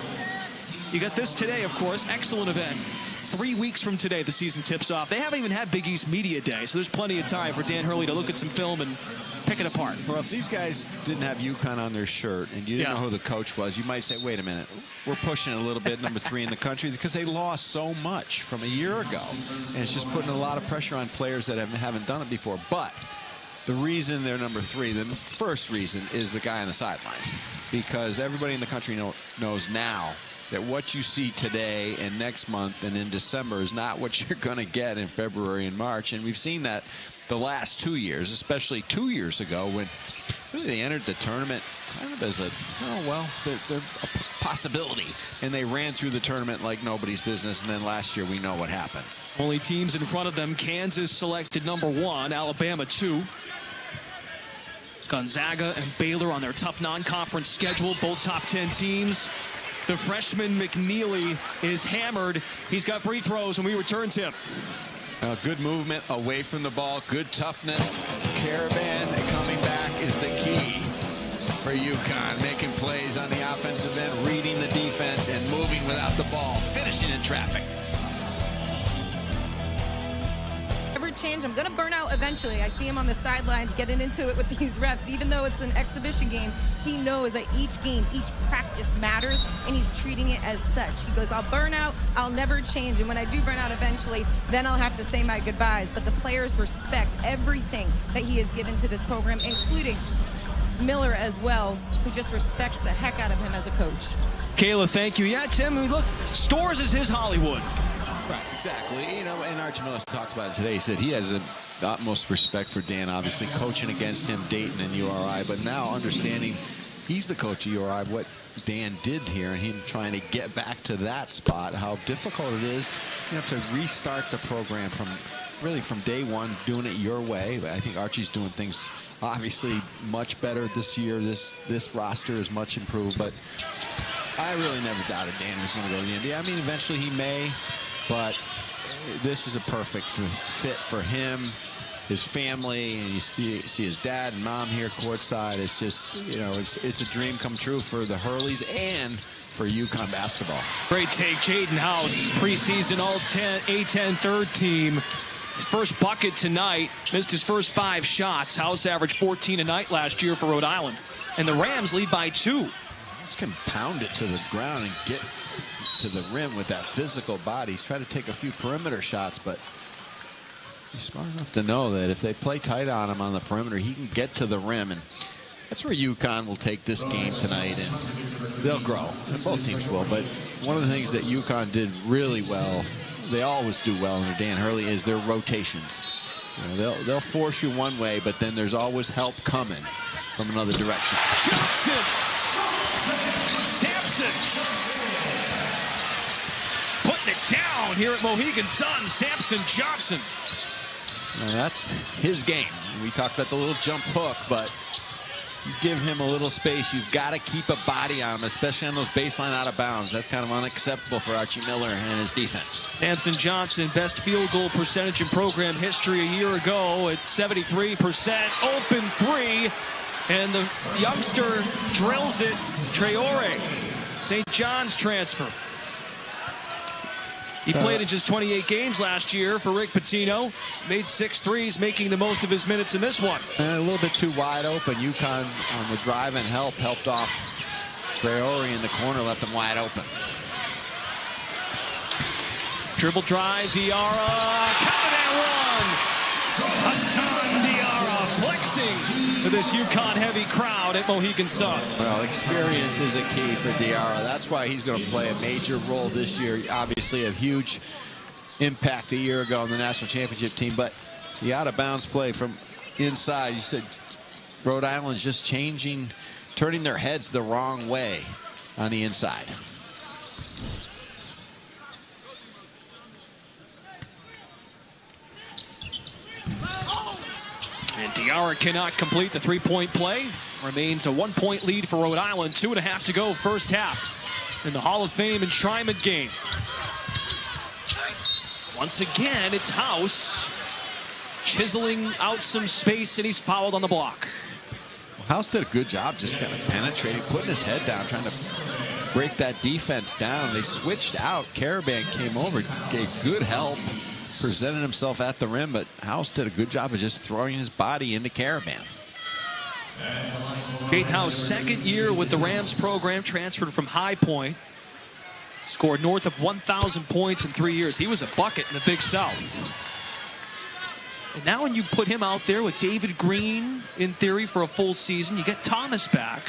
you got this today, of course. Excellent event. 3 weeks from today, the season tips off. They haven't even had Big East Media Day, so there's plenty of time for Dan Hurley to look at some film and pick it apart. Well, if these guys didn't have Uconn on their shirt and you didn't know who the coach was, you might say, wait a minute, we're pushing a little bit, number 3 in the country, because they lost so much from a year ago. And it's just putting a lot of pressure on players that haven't done it before. But the reason they're number 3, the first reason, is the guy on the sidelines. Because everybody in the country knows now that what you see today and next month and in December is not what you're going to get in February and March. And we've seen that the last 2 years, especially 2 years ago, when really they entered the tournament kind of as they're a possibility. And they ran through the tournament like nobody's business. And then last year, we know what happened. Only teams in front of them: Kansas selected number 1, Alabama 2. Gonzaga and Baylor on their tough non-conference schedule, both top 10 teams. The freshman McNeely is hammered. He's got free throws when we return tip. Good movement away from the ball, good toughness. Caravan coming back is the key for Uconn, making plays on the offensive end, reading the defense, and moving without the ball, finishing in traffic. Change. I'm going to burn out eventually. I see him on the sidelines getting into it with these refs. Even though it's an exhibition game, he knows that each game, each practice matters, and he's treating it as such. He goes, I'll burn out, I'll never change, and when I do burn out eventually, then I'll have to say my goodbyes. But the players respect everything that he has given to this program, including Miller as well, who just respects the heck out of him as a coach. Kayla, thank you. Yeah, Tim, look, Stores is his Hollywood. Right, exactly. You know, and Archie Miller talked about it today. He said he has the utmost respect for Dan, obviously coaching against him, Dayton and URI, but now understanding he's the coach of URI, what Dan did here, and him trying to get back to that spot, how difficult it is. You have to restart the program from day one, doing it your way. But I think Archie's doing things obviously much better this year. This roster is much improved, but I really never doubted Dan was going to go to the NBA. I mean, eventually he may. But this is a perfect fit for him, his family, and you see his dad and mom here courtside. It's just, you know, it's a dream come true for the Hurleys and for Uconn basketball. Great take, Jaden House, preseason All-A10 third team. His first bucket tonight, missed his first 5 shots. House averaged 14 a night last year for Rhode Island. And the Rams lead by 2. Just can pound it to the ground and get to the rim with that physical body. He's trying to take a few perimeter shots, but he's smart enough to know that if they play tight on him on the perimeter, he can get to the rim. And that's where Uconn will take this game tonight, and they'll grow. And both teams will. But one of the things that Uconn did really well, they always do well under Dan Hurley, is their rotations. You know, they'll force you one way, but then there's always help coming from another direction. Johnson! Sampson! down here at Mohegan Sun. Samson Johnson. Now that's his game. We talked about the little jump hook, but you give him a little space. You've got to keep a body on him, especially on those baseline out of bounds. That's kind of unacceptable for Archie Miller and his defense. Samson Johnson, best field goal percentage in program history a year ago at 73%. Open three, and the youngster drills it. Traore, St. John's transfer. He played in just 28 games last year for Rick Pitino. Made 6 threes, making the most of his minutes in this one. And a little bit too wide open. Uconn on the drive and helped off Traore in the corner, left him wide open. Dribble drive, Diarra, count and one. Hassan Diarra flexing for this Uconn heavy crowd at Mohegan Sun. Well, experience is a key for Diarra. That's why he's going to play a major role this year. Obviously a huge impact a year ago on the national championship team, but the out of bounds play from inside, you said Rhode Island's just turning their heads the wrong way on the inside. And Diarra cannot complete the three-point play. Remains a 1-point lead for Rhode Island. 2.5 to go first half in the Hall of Fame enshrinement game. Once again, it's House chiseling out some space, and he's fouled on the block. Well, House did a good job just kind of penetrating, putting his head down, trying to break that defense down. They switched out. Caravan came over, gave good help, presented himself at the rim, but House did a good job of just throwing his body into Caravan. Jake House, second year with the Rams program, transferred from High Point. Scored north of 1,000 points in 3 years. He was a bucket in the Big South. And now when you put him out there with David Green, in theory, for a full season, you get Thomas back.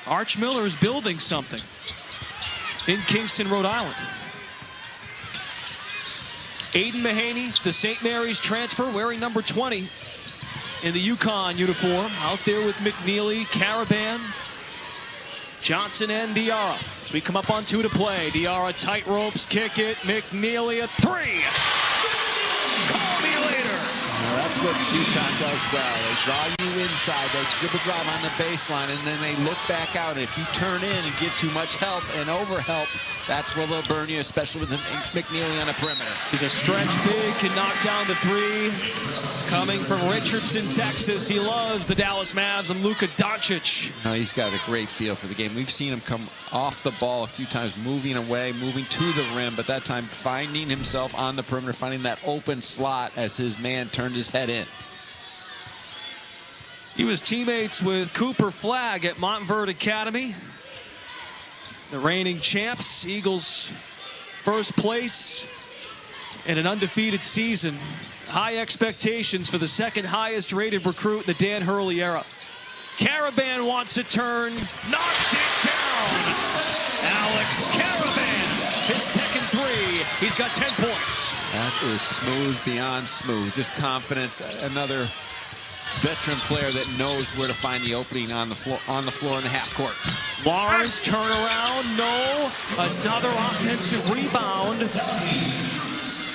Arch Miller is building something in Kingston, Rhode Island. Aiden Mahaney, the St. Mary's transfer, wearing number 20 in the Uconn uniform. Out there with McNeely, Caravan, Johnson, and Diarra. As we come up on 2 to play, Diarra tight ropes, kick it, McNeely a 3. Call me later. Now that's what Uconn does well. They draw you inside, they dribble drive on the baseline, and then they look back out. And if you turn in and give too much help and overhelp, that's where they'll burn you, especially with McNeely on the perimeter. He's a stretch big, can knock down the 3. Coming from Richardson, Texas. He loves the Dallas Mavs and Luka Doncic. No, he's got a great feel for the game. We've seen him come off the ball a few times, moving away, moving to the rim, but that time finding himself on the perimeter, finding that open slot as his man turned his head in. He was teammates with Cooper Flagg at Montverde Academy. The reigning champs, Eagles first place in an undefeated season. High expectations for the second highest rated recruit in the Dan Hurley era. Caravan wants a turn, knocks it down. Alex Caravan, his second 3. He's got 10 points. That is smooth beyond smooth. Just confidence. Another veteran player that knows where to find the opening on the floor in the half court. Lawrence turnaround, no. Another offensive rebound.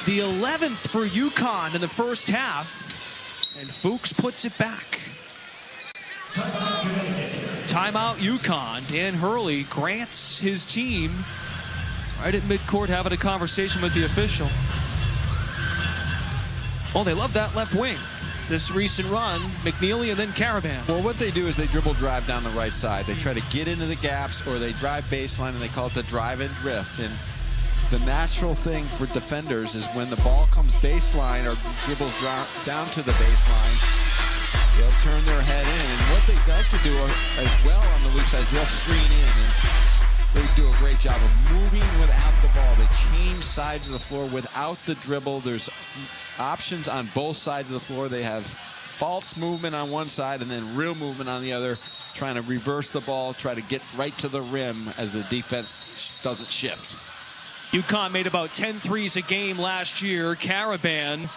The 11th for Uconn in the first half, and Fuchs puts it back. Timeout Uconn. Dan Hurley grants his team right at midcourt, having a conversation with the official. Oh, they love that left wing. This recent run, McNeely and then Caravan. Well, what they do is they dribble drive down the right side. They try to get into the gaps, or they drive baseline, and they call it the drive and drift. And the natural thing for defenders is when the ball comes baseline or dribbles down to the baseline, they'll turn their head in. And what they like to do as well on the weak side is they'll screen in. And they do a great job of moving without the ball. They change sides of the floor without the dribble. There's options on both sides of the floor. They have false movement on one side and then real movement on the other, trying to reverse the ball, try to get right to the rim as the defense doesn't shift. Uconn made about 10 threes a game last year. Caravan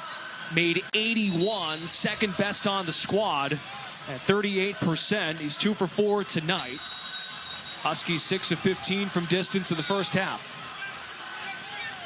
made 81, second best on the squad at 38%. He's 2 for 4 tonight. Huskies 6 of 15 from distance in the first half.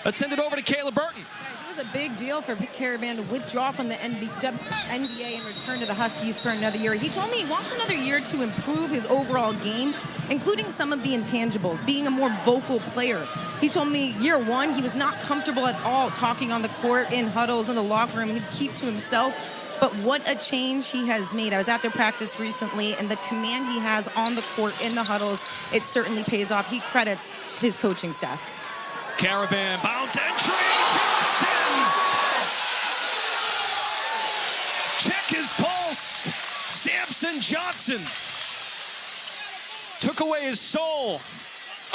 Let's send it over to Kayla Burton. It was a big deal for Caravan to withdraw from the NBA and return to the Huskies for another year. He told me he wants another year to improve his overall game, including some of the intangibles, being a more vocal player. He told me year one, he was not comfortable at all talking on the court, in huddles, in the locker room. He'd keep to himself. But what a change he has made. I was at their practice recently, and the command he has on the court, in the huddles, it certainly pays off. He credits his coaching staff. Caravan, bounce entry, Johnson! Check his pulse. Samson Johnson took away his soul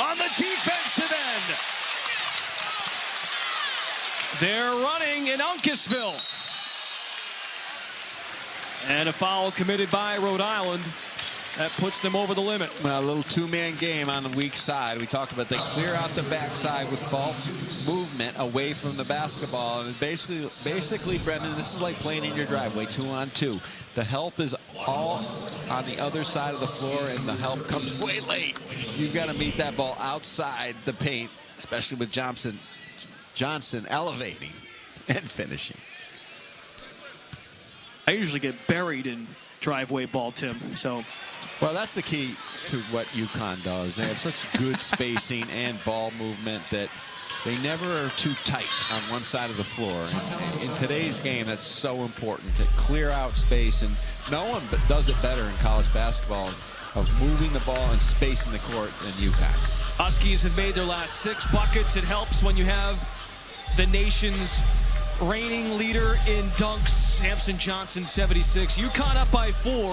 on the defensive end. They're running in Uncasville. And a foul committed by Rhode Island. That puts them over the limit. Well, a little two-man game on the weak side. We talked about they clear out the backside with false movement away from the basketball. And basically, Brendan, this is like playing in your driveway, 2-on-2. The help is all on the other side of the floor, and the help comes way late. You've got to meet that ball outside the paint, especially with Johnson elevating and finishing. I usually get buried in driveway ball, Tim. So, well, that's the key to what Uconn does. They have such good spacing and ball movement that they never are too tight on one side of the floor. In today's game, that's so important to clear out space, and no one does it better in college basketball of moving the ball and spacing the court than Uconn. Huskies have made their last 6 buckets. It helps when you have the nation's reigning leader in dunks, Samson Johnson, 76. Uconn up by 4.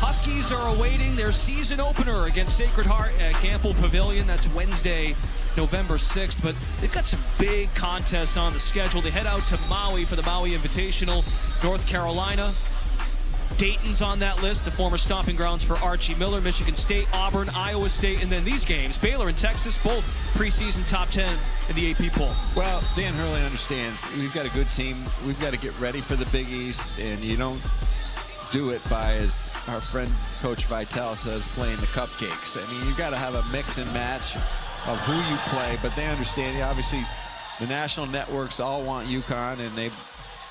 Huskies are awaiting their season opener against Sacred Heart at Campbell Pavilion. That's Wednesday, November 6th. But they've got some big contests on the schedule. They head out to Maui for the Maui Invitational, North Carolina. Dayton's on that list, the former stomping grounds for Archie Miller, Michigan State, Auburn, Iowa State, and then these games, Baylor and Texas, both preseason top 10 in the AP poll. Well, Dan Hurley understands we've got a good team. We've got to get ready for the Big East, and you don't do it by, as our friend Coach Vitale says, playing the cupcakes. I mean, you've got to have a mix and match of who you play, but they understand, obviously, the national networks all want Uconn, and they've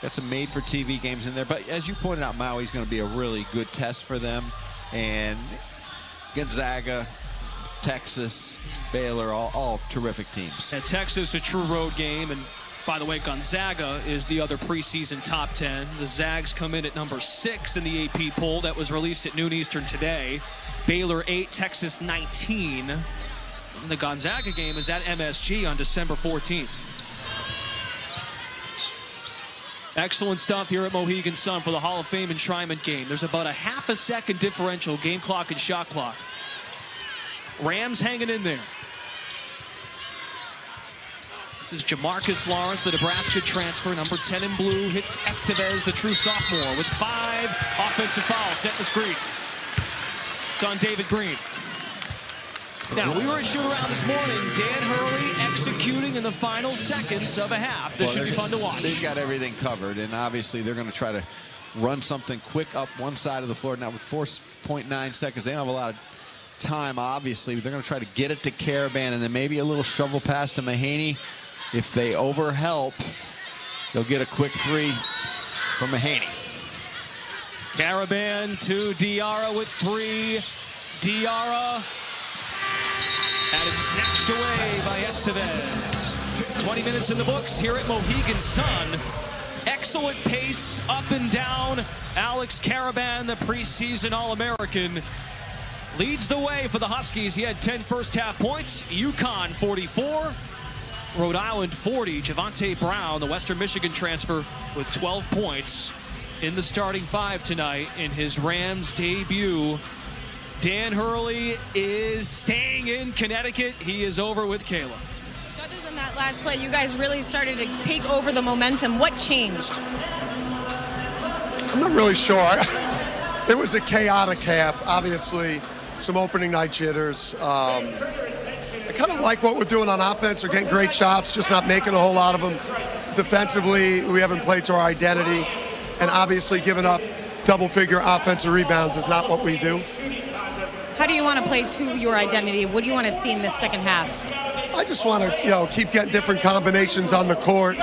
got some made-for-TV games in there. But as you pointed out, Maui's going to be a really good test for them. And Gonzaga, Texas, Baylor, all terrific teams. At Texas, a true road game. And by the way, Gonzaga is the other preseason top 10. The Zags come in at number 6 in the AP poll that was released at noon Eastern today. Baylor 8, Texas 19. And the Gonzaga game is at MSG on December 14th. Excellent stuff here at Mohegan Sun for the Hall of Fame enshrinement game. There's about a half a second differential, game clock and shot clock. Rams hanging in there. This is Jamarcus Lawrence, the Nebraska transfer, number 10 in blue, hits Estevez, the true sophomore, with 5 offensive fouls, set the screen. It's on David Green. Now, we were at shoot-around this morning. Dan Hurley executing in the final seconds of a half. This should be fun to watch. They've got everything covered, and obviously they're going to try to run something quick up one side of the floor. Now, with 4.9 seconds, they don't have a lot of time, obviously. They're going to try to get it to Caravan, and then maybe a little shovel pass to Mahaney. If they overhelp, they'll get a quick 3 from Mahaney. Caravan to Diarra with 3. Diarra. And it's snatched away by Estevez. 20 minutes in the books here at Mohegan Sun. Excellent pace, up and down. Alex Caravan, the preseason All-American, leads the way for the Huskies. He had 10 first-half points. Uconn 44. Rhode Island 40. Javonte Brown, the Western Michigan transfer, with 12 points in the starting 5 tonight in his Rams debut. Dan Hurley is staying in Connecticut. He is over with Kayla. Other than that last play, you guys really started to take over the momentum. What changed? I'm not really sure. It was a chaotic half. Obviously, some opening night jitters. I kind of like what we're doing on offense. We're getting great shots, just not making a whole lot of them. Defensively, we haven't played to our identity. And obviously, giving up double-figure offensive rebounds is not what we do. How do you want to play to your identity? What do you want to see in this second half? I just want to, keep getting different combinations on the court.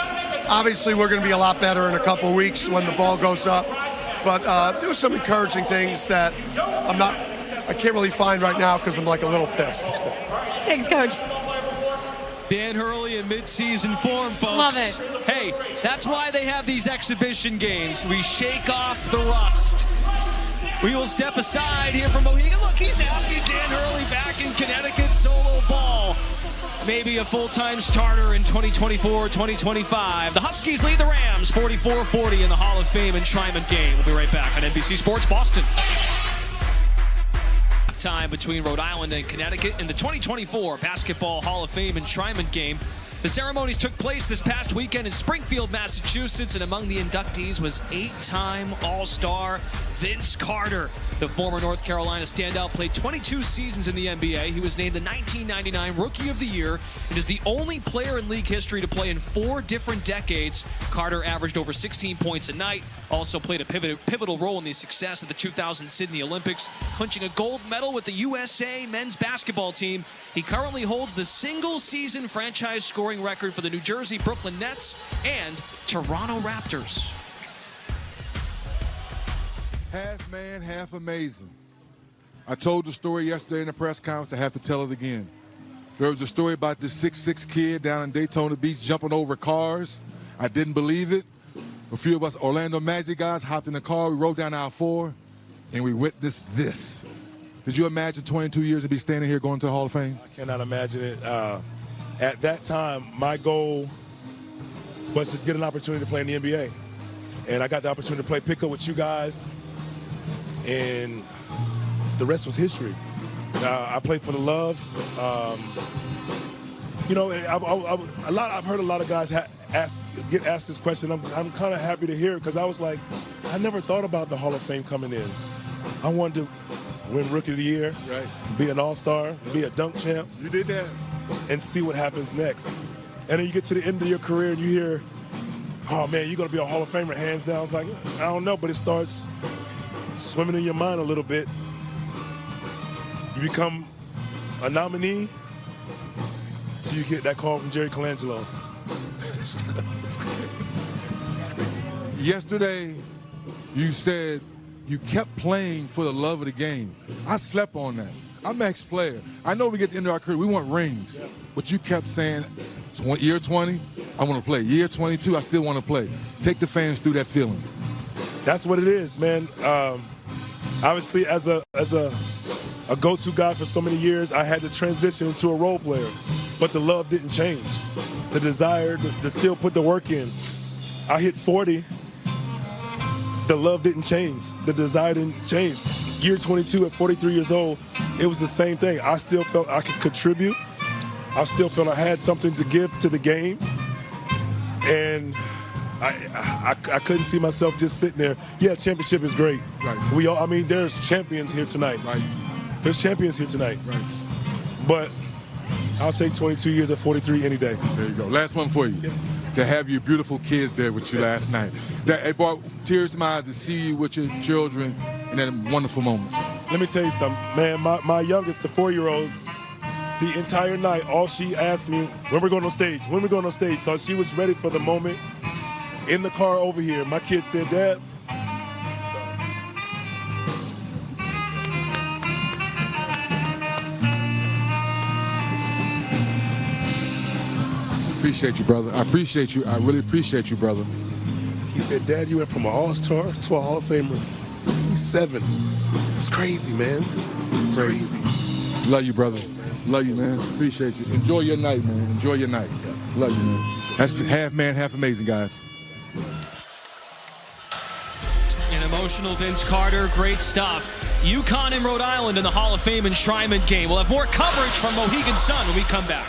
Obviously, we're going to be a lot better in a couple of weeks when the ball goes up. But there were some encouraging things that I can't really find right now because I'm like a little pissed. Thanks, Coach. Dan Hurley in midseason form, folks. Love it. Hey, that's why they have these exhibition games. We shake off the rust. We will step aside here from Mohegan. Look, he's happy. Dan Hurley back in Connecticut, solo ball. Maybe a full-time starter in 2024-2025. The Huskies lead the Rams 44-40 in the Hall of Fame enshrinement game. We'll be right back on NBC Sports Boston. Time between Rhode Island and Connecticut in the 2024 Basketball Hall of Fame enshrinement game. The ceremonies took place this past weekend in Springfield, Massachusetts, and among the inductees was 8-time All-Star Vince Carter. The former North Carolina standout played 22 seasons in the NBA. He was named the 1999 Rookie of the Year and is the only player in league history to play in 4 different decades. Carter averaged over 16 points a night, also played a pivotal role in the success of the 2000 Sydney Olympics, clinching a gold medal with the USA men's basketball team. He currently holds the single-season franchise scoring record for the New Jersey Brooklyn Nets and Toronto Raptors. Half man, half amazing. I told the story yesterday in the press conference. I have to tell it again. There was a story about this 6'6" kid down in Daytona Beach jumping over cars. I didn't believe it. A few of us Orlando Magic guys hopped in the car. We rode down aisle 4, and we witnessed this. Did you imagine 22 years to be standing here going to the Hall of Fame? I cannot imagine it. At that time, my goal was to get an opportunity to play in the NBA. And I got the opportunity to play pickup with you guys, and the rest was history. I played for the love. I've heard a lot of guys get asked this question. I'm kind of happy to hear it because I was like, I never thought about the Hall of Fame coming in. I wanted to win Rookie of the Year, right, be an All-Star, be a dunk champ. You did that. And see what happens next. And then you get to the end of your career and you hear, oh man, you're going to be a Hall of Famer, hands down. It's like, I don't know, but it starts swimming in your mind a little bit. You become a nominee till you get that call from Jerry Colangelo. It's crazy. Yesterday, you said you kept playing for the love of the game. I slept on that. I'm an ex-player. I know we get to the end of our career, we want rings. Yeah. But you kept saying, year 20, I want to play. Year 22, I still want to play. Take the fans through that feeling. That's what it is, man. Obviously, as a go-to guy for so many years, I had to transition into a role player. But the love didn't change. The desire to still put the work in. I hit 40. The love didn't change. The desire didn't change. Year 22 at 43 years old, it was the same thing. I still felt I could contribute. I still felt I had something to give to the game. And I couldn't see myself just sitting there. Yeah, championship is great. Right. There's champions here tonight. Right. There's champions here tonight. Right. But I'll take 22 years at 43 any day. There you go. Last one for you. Yeah. To have your beautiful kids there with you last night. It brought tears to my eyes to see you with your children in that wonderful moment. Let me tell you something, man. My youngest, the 4-year-old, the entire night, all she asked me, when we're going on stage, when we're going on stage. So she was ready for the moment. In the car over here, my kid said, Dad, Appreciate you, brother. I appreciate you. I really appreciate you, brother. He said, Dad, you went from an All-Star to a Hall of Famer. He's 7. It's crazy, man. It's crazy. Love you, brother. Love you, man. Appreciate you. Enjoy your night, man. Enjoy your night. Love you, man. That's half man, half amazing, guys. An emotional Vince Carter, great stuff. Uconn and Rhode Island in the Hall of Fame enshrinement game. We'll have more coverage from Mohegan Sun when we come back.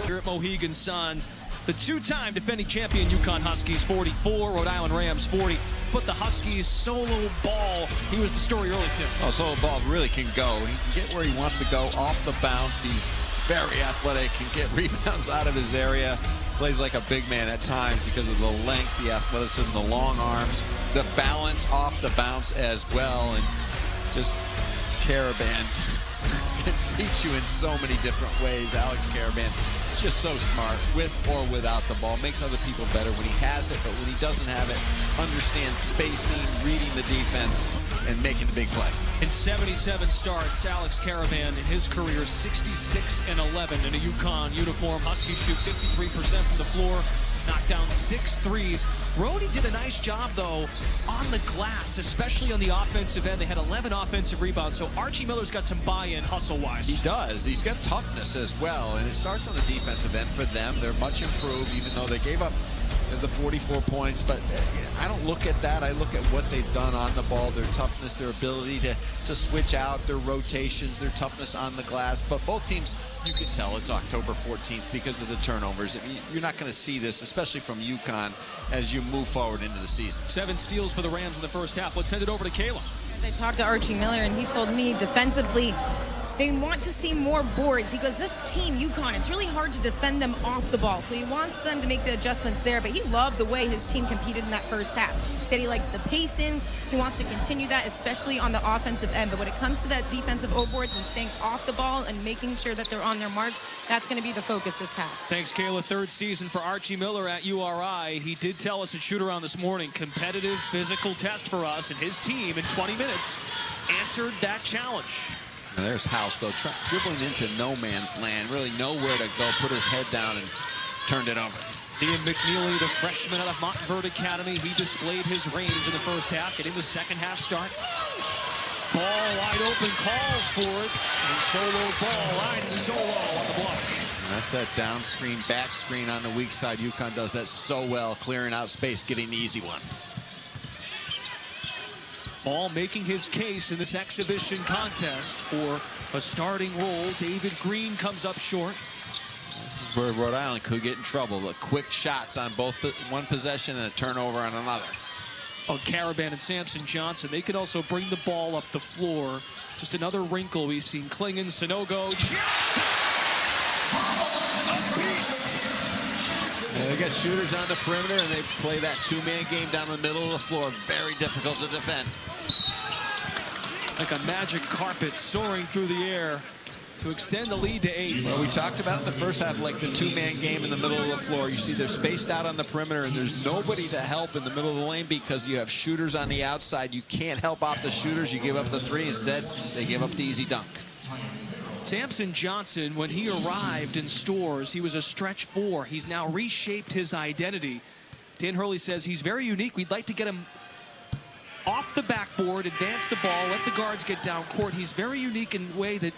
Here at Mohegan Sun, the 2-time defending champion Uconn Huskies 44, Rhode Island Rams 40. Put the Huskies solo ball. He was the story early, Tim. Oh, solo ball really can go. He can get where he wants to go off the bounce. He's very athletic, can get rebounds out of his area. Plays like a big man at times because of the length, the athleticism, the long arms, the balance off the bounce as well, and just caravan beats you in so many different ways. Alex Caravan, just so smart, with or without the ball. Makes other people better when he has it, but when he doesn't have it, understands spacing, reading the defense, and making the big play. In 77 starts, Alex Caravan in his career 66-11 in a Uconn uniform. Huskies shoot 53% from the floor, knocked down 6 threes. Rhodey did a nice job, though, on the glass, especially on the offensive end. They had 11 offensive rebounds, so Archie Miller's got some buy-in hustle-wise. He does. He's got toughness as well, and it starts on the defensive end for them. They're much improved, even though they gave up the 44 points, but I don't look at that. I look at what they've done on the ball, their toughness, their ability to switch out, their rotations, their toughness on the glass. But both teams, you can tell it's October 14th because of the turnovers. I mean, you're not going to see this, especially from Uconn, as you move forward into the season. 7 steals for the Rams in the first half. Let's send it over to Kayla. I talked to Archie Miller, and he told me defensively, they want to see more boards. He goes, this team, Uconn, it's really hard to defend them off the ball. So he wants them to make the adjustments there. But he loved the way his team competed in that first half. He said he likes the pacing. He wants to continue that, especially on the offensive end. But when it comes to that defensive O-boards and staying off the ball and making sure that they're on their marks, that's going to be the focus this half. Thanks, Kayla. Third season for Archie Miller at URI. He did tell us at shoot-around this morning, competitive physical test for us, and his team in 20 minutes answered that challenge. And there's House, though, dribbling into no man's land, really nowhere to go, put his head down and turned it over. Ian McNeely, the freshman out of Montverde Academy, he displayed his range in the first half, getting the second half start. Ball wide open, calls for it, and Solo ball, line Solo on the block. And that's that down screen, back screen on the weak side. Uconn does that so well, clearing out space, getting the easy one. Ball making his case in this exhibition contest for a starting role. David Green comes up short. This is where Rhode Island could get in trouble. But quick shots on both one possession and a turnover on another. Oh, Caravan and Samson Johnson, they could also bring the ball up the floor. Just another wrinkle. We've seen Klingon, Sanogo, Johnson. Yeah, they got shooters on the perimeter, and they play that two-man game down the middle of the floor. Very difficult to defend. Like a magic carpet soaring through the air to extend the lead to 8. Well, we talked about in the first half, like the two-man game in the middle of the floor. You see they're spaced out on the perimeter, and there's nobody to help in the middle of the lane because you have shooters on the outside. You can't help off the shooters. You give up the three. Instead, they give up the easy dunk. Samson Johnson, when he arrived in Stores, he was a stretch 4. He's now reshaped his identity. Dan Hurley says he's very unique. We'd like to get him off the backboard, advance the ball, let the guards get down court. He's very unique in the way that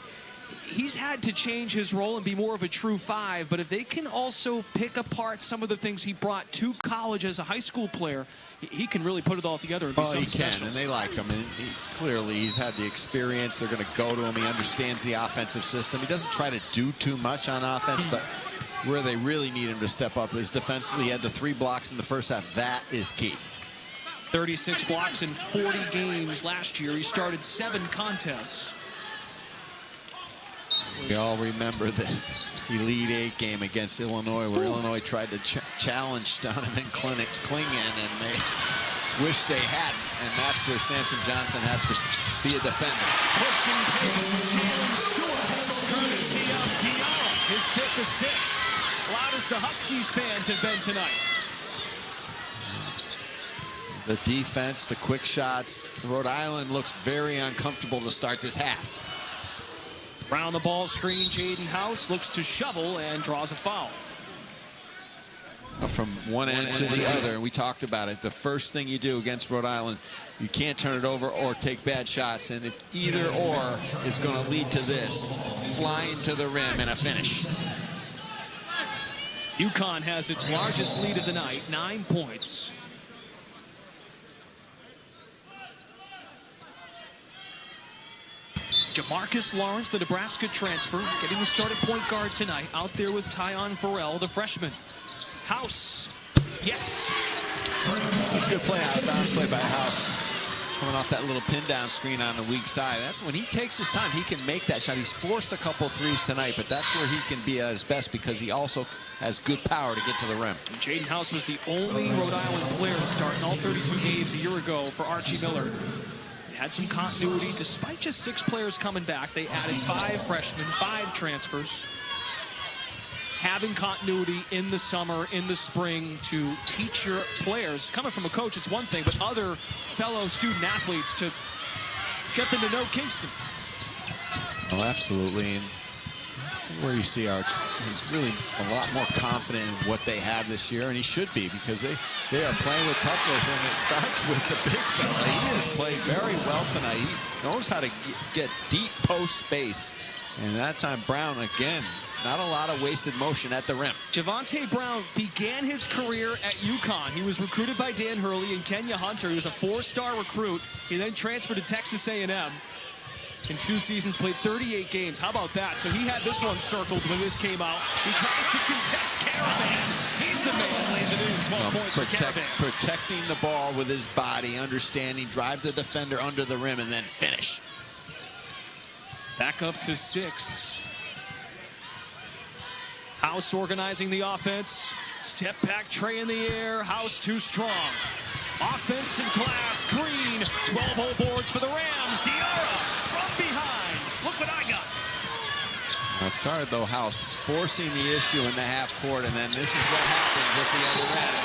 he's had to change his role and be more of a true 5, but if they can also pick apart some of the things he brought to college as a high school player, he can really put it all together and be something special. And they like him, and clearly he's had the experience. They're going to go to him. He understands the offensive system. He doesn't try to do too much on offense, but where they really need him to step up is defensively. He had the 3 blocks in the first half. That is key. 36 blocks in 40 games last year. He started 7 contests. We all remember the Elite 8 game against Illinois, where Illinois tried to challenge Donovan Klingon, and they wish they hadn't. And that's where Samson Johnson has to be a defender. Pushing pace, Jalen Stewart, courtesy of Dion, his 5th assist. Loudest the Huskies fans have been tonight. The defense, the quick shots. Rhode Island looks very uncomfortable to start this half. Around the ball screen, Jaden House looks to shovel and draws a foul. From one end to the other, and we talked about it. The first thing you do against Rhode Island, you can't turn it over or take bad shots. And if either or is going to lead to this, flying to the rim and a finish. Uconn has its largest lead of the night, 9 points. Jamarcus Lawrence, the Nebraska transfer, getting the start at point guard tonight, out there with Tyon Farrell, the freshman. House, yes. That's a good play out of bounds play by House. Coming off that little pin down screen on the weak side. That's when he takes his time, he can make that shot. He's forced a couple threes tonight, but that's where he can be at his best because he also has good power to get to the rim. Jaden House was the only Rhode Island player to start in all 32 games a year ago for Archie Miller. had some continuity. Despite just 6 players coming back, they added 5 freshmen, 5 transfers. Having continuity in the summer, in the spring, to teach your players, coming from a coach, it's one thing, but other fellow student athletes, to get them to know Kingston. Oh, absolutely. And where you see Arch, he's really a lot more confident in what they have this year, and he should be, because they are playing with toughness, and it starts with the big fella. He has played very well tonight. He knows how to get deep post space, and that time Brown, again, not a lot of wasted motion at the rim. Javonte Brown began his career at Uconn. He was recruited by Dan Hurley and Kenya Hunter. He was a 4-star recruit. He then transferred to Texas A&M. In 2 seasons, played 38 games. How about that? So he had this one circled when this came out. He tries to contest Caravan. He's the man, lays it in. 12 points for Caravan. Protecting the ball with his body, understanding, drive the defender under the rim, and then finish. Back up to 6. House organizing the offense. Step back tray in the air. House too strong. Offensive glass. Green. 12-0 boards for the Rams. Diarra from behind. Look what I got. Now it started, though, House forcing the issue in the half court, and then this is what happens at the other end.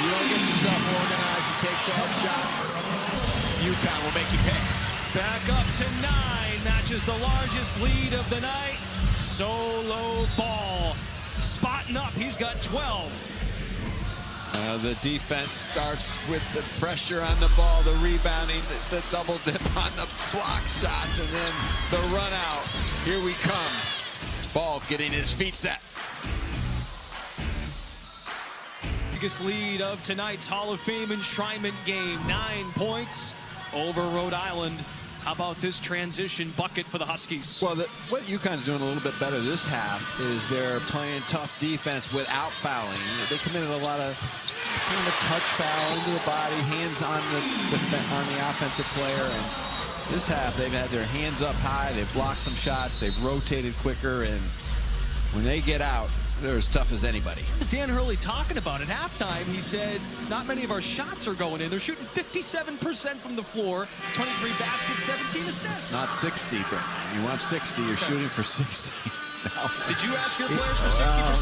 You don't get yourself organized, you take bad shots, Uconn will make you pay. Back up to 9. Matches the largest lead of the night. Solo Ball. Spotting up. He's got 12. The defense starts with the pressure on the ball, the rebounding, the double dip on the block shots, and then the run out. Here we come. Ball getting his feet set. Biggest lead of tonight's Hall of Fame enshrinement game. 9 points over Rhode Island. How about this transition bucket for the Huskies? Well, what UConn's doing a little bit better this half is they're playing tough defense without fouling. They committed a lot of kind of a touch foul into the body, hands on the offensive player. And this half, they've had their hands up high. They've blocked some shots. They've rotated quicker. And when they get out, they're as tough as anybody. Dan Hurley talking about it at halftime. He said, not many of our shots are going in. They're shooting 57% from the floor, 23 baskets, 17 assists. Not 60, but you want 60, you're shooting for 60. No. Did you ask your players for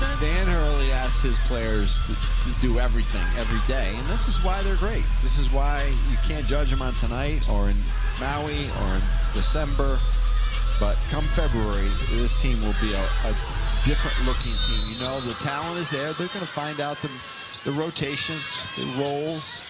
60%? Dan Hurley asks his players to do everything every day, and this is why they're great. This is why you can't judge them on tonight or in Maui or in December. But come February, this team will be a different looking team. You know, the talent is there. They're going to find out the rotations, the roles.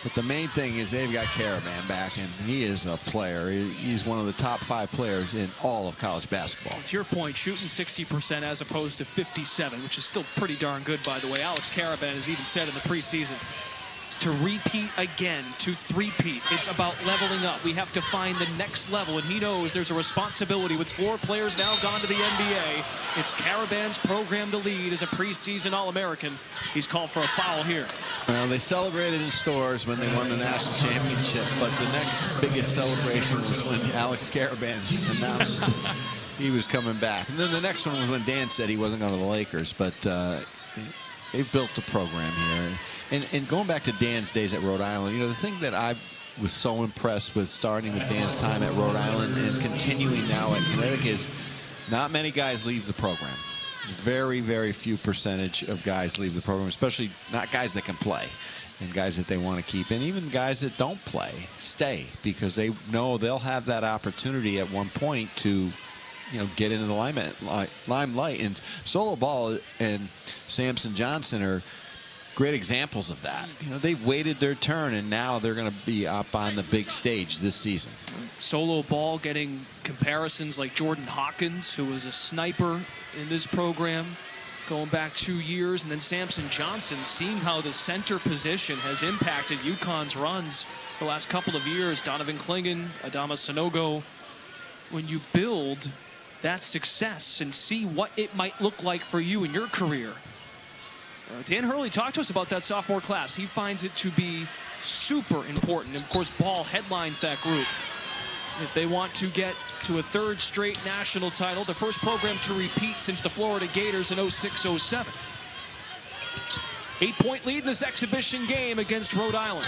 But the main thing is they've got Caravan back, and he is a player. He's one of the top 5 players in all of college basketball. To your point, shooting 60% as opposed to 57, which is still pretty darn good, by the way. Alex Caravan has even said in the preseason, to repeat again, to three-peat. It's about leveling up. We have to find the next level, and he knows there's a responsibility with 4 players now gone to the NBA. It's Caravan's program to lead as a preseason All-American. He's called for a foul here. Well, they celebrated in stores when they won the national championship, but the next biggest celebration was when Alex Caravan announced he was coming back. And then the next one was when Dan said he wasn't going to the Lakers, but they've built a program here. And going back to Dan's days at Rhode Island, you know, the thing that I was so impressed with starting with Dan's time at Rhode Island and continuing now at Connecticut is not many guys leave the program. It's very, very few percentage of guys leave the program, especially not guys that can play and guys that they want to keep. And even guys that don't play stay because they know they'll have that opportunity at one point to, you know, get into the limelight. And Solo Ball and Samson Johnson are great examples of that. You know, they've waited their turn, and now they're going to be up on the big stage this season. Solo Ball getting comparisons like Jordan Hawkins, who was a sniper in this program going back 2 years, and then Samson Johnson, seeing how the center position has impacted UConn's runs the last couple of years. Donovan Clingan, Adama Sanogo. When you build that success and see what it might look like for you in your career, Dan Hurley talked to us about that sophomore class. He finds it to be super important. And of course, Ball headlines that group. If they want to get to a 3rd straight national title, the first program to repeat since the Florida Gators in 06-07. 8-point lead in this exhibition game against Rhode Island.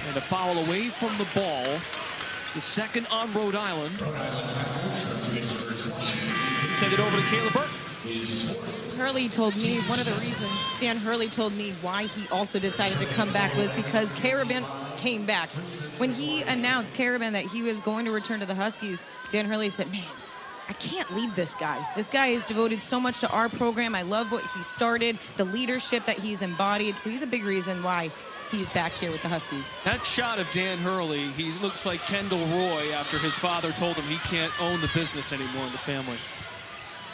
And a foul away from the ball. It's the second on Rhode Island. Send it over to Taylor Burke. Hurley told me one of the reasons Dan Hurley told me why he also decided to come back was because Caravan came back. When he announced Caravan that he was going to return to the Huskies, Dan Hurley said, man, I can't leave this guy. This guy has devoted so much to our program. I love what he started, the leadership that he's embodied. So he's a big reason why he's back here with the Huskies. That shot of Dan Hurley, he looks like Kendall Roy after his father told him he can't own the business anymore in the family.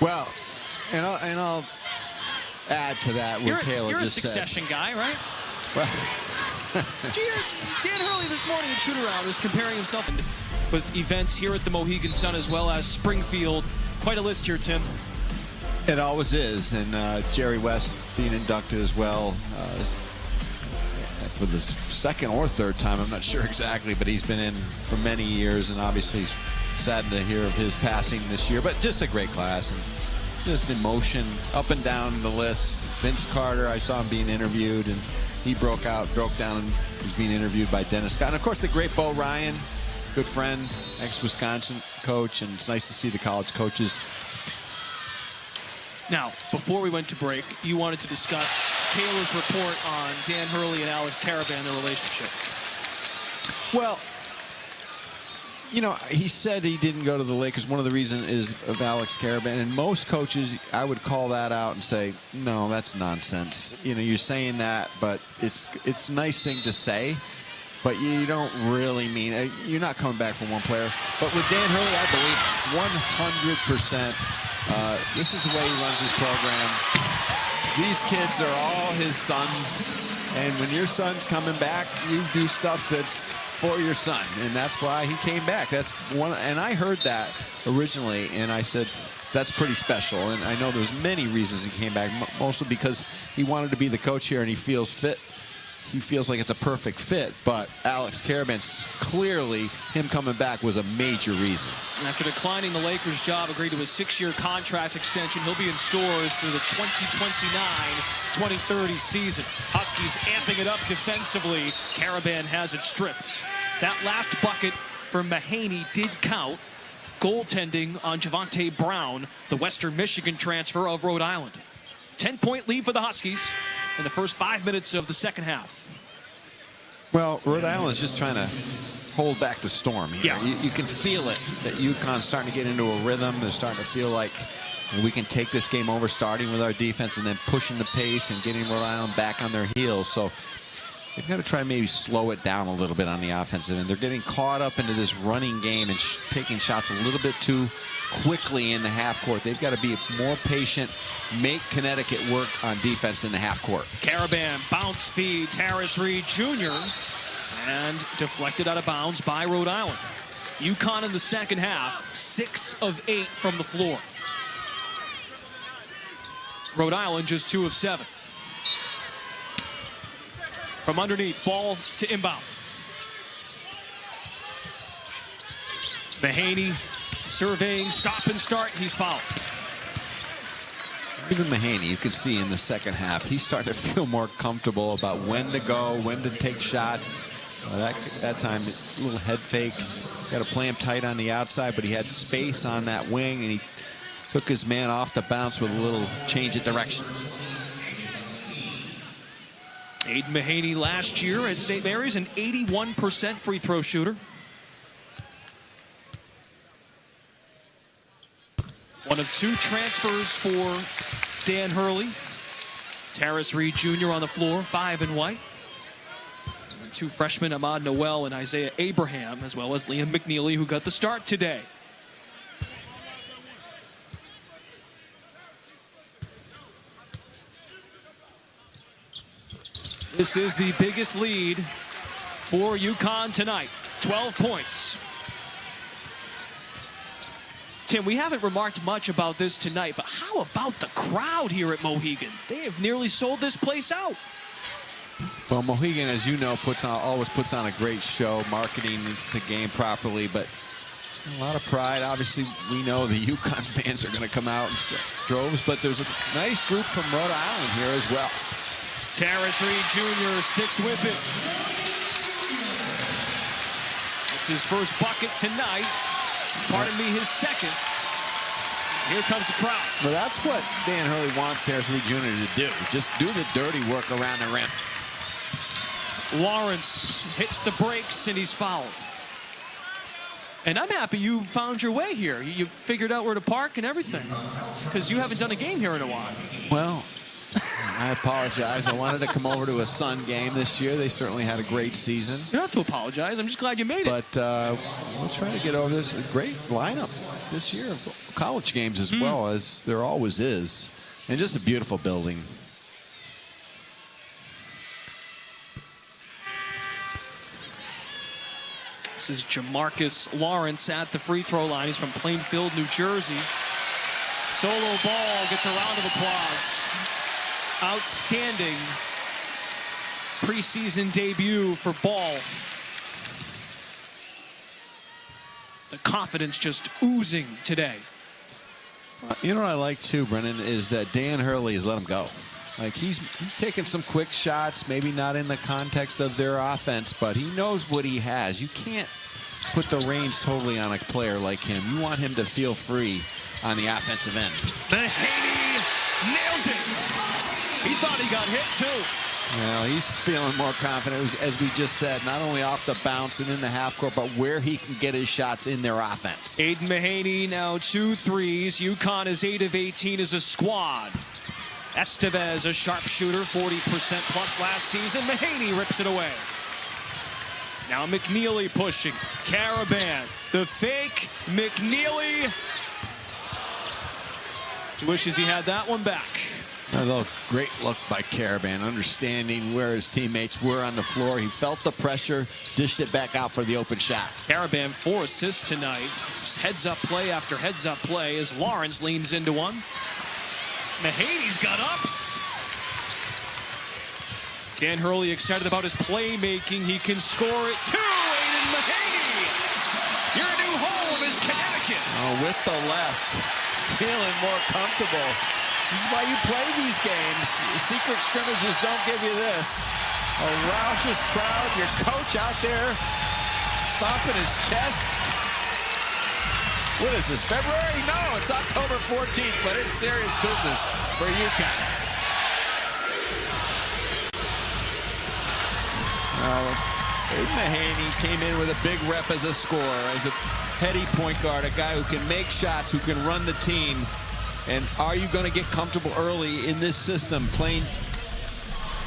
Well, and I'll add to that what Kayla You're a just said. succession guy, right? Well, Dan Hurley this morning at shoot-around was comparing himself with events here at the Mohegan Sun as well as Springfield. Quite a list here, Tim. it always is, and Jerry West being inducted as well for the second or third time. I'm not sure exactly, but he's been in for many years, and obviously saddened to hear of his passing this year. But just a great class, and just emotion up and down the list. Vince Carter, I saw him being interviewed, and he broke down, and was being interviewed by Dennis Scott. And of course, the great Bo Ryan, good friend, ex-Wisconsin coach, and it's nice to see the college coaches. Now, before we went to break, you wanted to discuss Taylor's report on Dan Hurley and Alex Caravan, their relationship. Well, you know, he said he didn't go to the Lakers. One of the reasons is of Alex Caravan. And most coaches, I would call that out and say, no, that's nonsense. You know, you're saying that, but it's a nice thing to say, but you don't really mean it. You're not coming back from one player. But with Dan Hurley, I believe 100%. This is the way he runs his program. These kids are all his sons. And when your son's coming back, you do stuff that's for your son, and that's why he came back. That's one, and I heard that originally, and I said that's pretty special. And I know there's many reasons he came back, mostly because he wanted to be the coach here, and he feels fit. He feels like it's a perfect fit. But Alex Caravan, clearly, him coming back was a major reason. After declining the Lakers' job, agreed to a 6-year contract extension. He'll be in stores through the 2029-2030 season. Huskies amping it up defensively. Caravan has it stripped. That last bucket for Mahaney did count. Goaltending on Javonte Brown, the Western Michigan transfer of Rhode Island. 10-point lead for the Huskies in the first 5 minutes of the second half. Well, Rhode Island is just trying to hold back the storm here. Yeah. You can feel it, that Uconn's starting to get into a rhythm. They're starting to feel like we can take this game over, starting with our defense and then pushing the pace and getting Rhode Island back on their heels. So they've got to try and maybe slow it down a little bit on the offensive end. They're getting caught up into this running game and taking shots a little bit too quickly in the half court. They've got to be more patient, make Connecticut work on defense in the half court. Caravan bounce feed, Terrace Reed Jr. and deflected out of bounds by Rhode Island. Uconn in the second half, 6 of 8 from the floor. Rhode Island just 2 of 7. From underneath, ball to inbound. Mahaney surveying, stop and start, he's fouled. Even Mahaney, you can see in the second half, he's starting to feel more comfortable about when to go, when to take shots. That time, a little head fake. Got to play him tight on the outside, but he had space on that wing, and he took his man off the bounce with a little change of direction. Aiden Mahaney last year at St. Mary's, an 81% free throw shooter. One of 2 transfers for Dan Hurley. Terrace Reed Jr. on the floor, 5 in white. And 2 freshmen, Ahmad Noel and Isaiah Abraham, as well as Liam McNeely, who got the start today. This is the biggest lead for Uconn tonight, 12 points. Tim, we haven't remarked much about this tonight, but how about the crowd here at Mohegan? They have nearly sold this place out. Well, Mohegan, as you know, always puts on a great show, marketing the game properly, but a lot of pride. Obviously, we know the Uconn fans are going to come out in droves, but there's a nice group from Rhode Island here as well. Terrace Reed Jr. sticks with it. his first bucket tonight. Pardon me, his second. Here comes the crowd. Well, that's what Dan Hurley wants Harrison Jr. to do. Just do the dirty work around the rim. Lawrence hits the brakes, and he's fouled. And I'm happy you found your way here. You figured out where to park and everything, because you haven't done a game here in a while. Well, I apologize. I wanted to come over to a Sun game this year. They certainly had a great season. You don't have to apologize. I'm just glad you made it. But we'll try to get over this great lineup this year of college games as well, as there always is. And just a beautiful building. This is Jamarcus Lawrence at the free throw line. He's from Plainfield, New Jersey. Solo ball gets a round of applause. Outstanding preseason debut for Ball. The confidence just oozing today. You know what I like too, Brennan, is that Dan Hurley has let him go. Like he's taking some quick shots, maybe not in the context of their offense, but he knows what he has. You can't put the reins totally on a player like him. You want him to feel free on the offensive end. Mahaney nails it. He thought he got hit too. Well, he's feeling more confident, as we just said, not only off the bounce and in the half court, but where he can get his shots in their offense. Aiden Mahaney now 2 threes. Uconn is 8 of 18 as a squad. Estevez, a sharpshooter, 40% plus last season. Mahaney rips it away. Now McNeely pushing. Caravan, the fake. McNeely wishes he had that one back. A great look by Caravan, understanding where his teammates were on the floor. He felt the pressure, dished it back out for the open shot. Caravan 4 assists tonight. Just heads up play after heads up play as Lawrence leans into one. Mahaney's got ups. Dan Hurley excited about his playmaking. He can score it too. Aiden Mahaney. Your new home is Connecticut. Oh, with the left, feeling more comfortable. This is why you play these games. Secret scrimmages don't give you this. A raucous crowd, your coach out there thumping his chest. What is this, February? No, it's October 14th, but it's serious business for Uconn. Aiden Mahaney came in with a big rep as a scorer, as a heady point guard, a guy who can make shots, who can run the team. And are you going to get comfortable early in this system, playing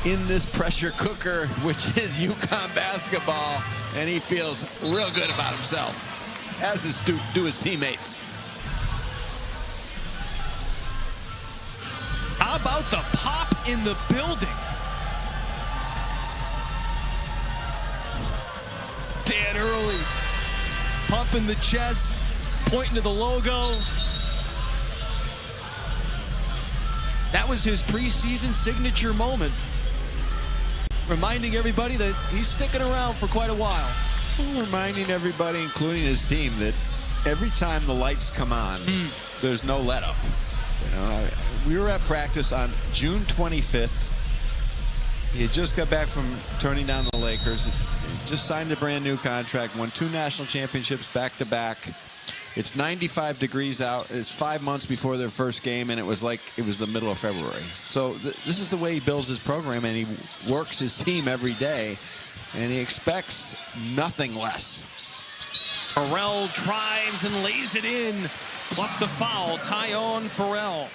in this pressure cooker, which is Uconn basketball? And he feels real good about himself, as do his teammates. How about the pop in the building? Dan Hurley pumping the chest, pointing to the logo. That was his preseason signature moment, reminding everybody that he's sticking around for quite a while. Reminding everybody, including his team, that every time the lights come on, there's no let up. You know, we were at practice on June 25th. He had just got back from turning down the Lakers. He just signed a brand new contract, won 2 national championships back to back. It's 95 degrees out. It's 5 months before their first game, and it was like it was the middle of February. So this is the way he builds his program, and he works his team every day, and he expects nothing less. Farrell drives and lays it in, plus the foul. Tyon Farrell.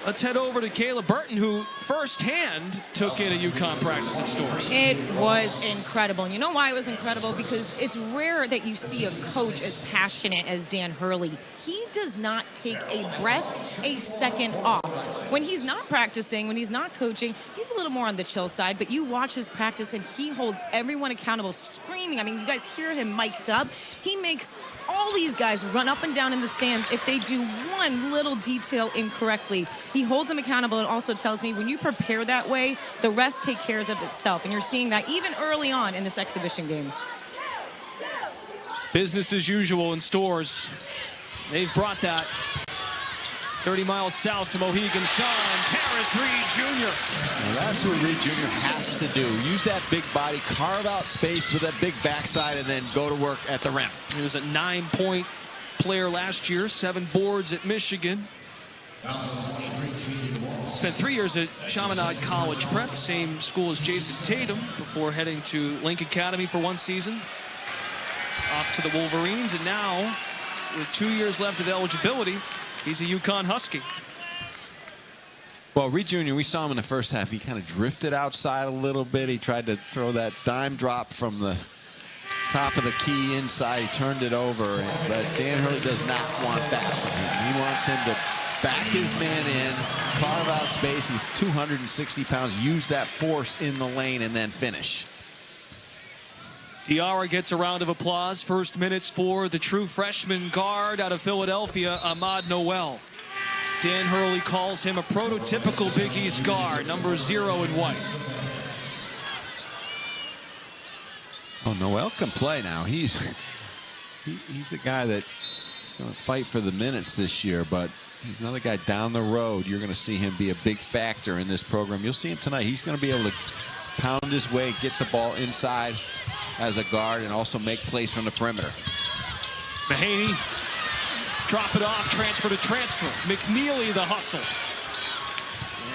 Let's head over to Kayla Burton, who firsthand took in a Uconn practice at Stores. It was incredible. And you know why it was incredible? Because it's rare that you see a coach as passionate as Dan Hurley. He does not take a breath a second off. When he's not practicing, when he's not coaching, he's a little more on the chill side, but you watch his practice and he holds everyone accountable, screaming. I mean, you guys hear him mic'd up. He makes all these guys run up and down in the stands if they do one little detail incorrectly. He holds them accountable and also tells me when you prepare that way, the rest take care of itself. And you're seeing that even early on in this exhibition game. Business as usual in Stores. They've brought that. 30 miles south to Mohegan Sun, Terrace Reed Jr. Now that's what Reed Jr. has to do. Use that big body, carve out space with that big backside, and then go to work at the rim. He was a 9-point player last year, 7 boards at Michigan. Spent 3 years at Chaminade College Prep, same school as Jason Tatum, before heading to Link Academy for 1 season. Off to the Wolverines, and now, with 2 years left of eligibility, he's a Uconn Husky. Well, Reed Jr., we saw him in the first half. He kind of drifted outside a little bit. He tried to throw that dime drop from the top of the key inside. He turned it over, but Dan Hurley does not want that from him. He wants him to back his man in, carve out space. He's 260 pounds. Use that force in the lane and then finish. Diarra gets a round of applause. First minutes for the true freshman guard out of Philadelphia, Ahmad Noel. Dan Hurley calls him a prototypical Big East guard, number 0 in white. Oh, Noel can play now. He's a guy that's going to fight for the minutes this year, but he's another guy down the road. You're going to see him be a big factor in this program. You'll see him tonight. He's going to be able to pound his way, get the ball inside as a guard, and also make plays from the perimeter. Mahaney, drop it off, transfer to transfer. McNeely the hustle.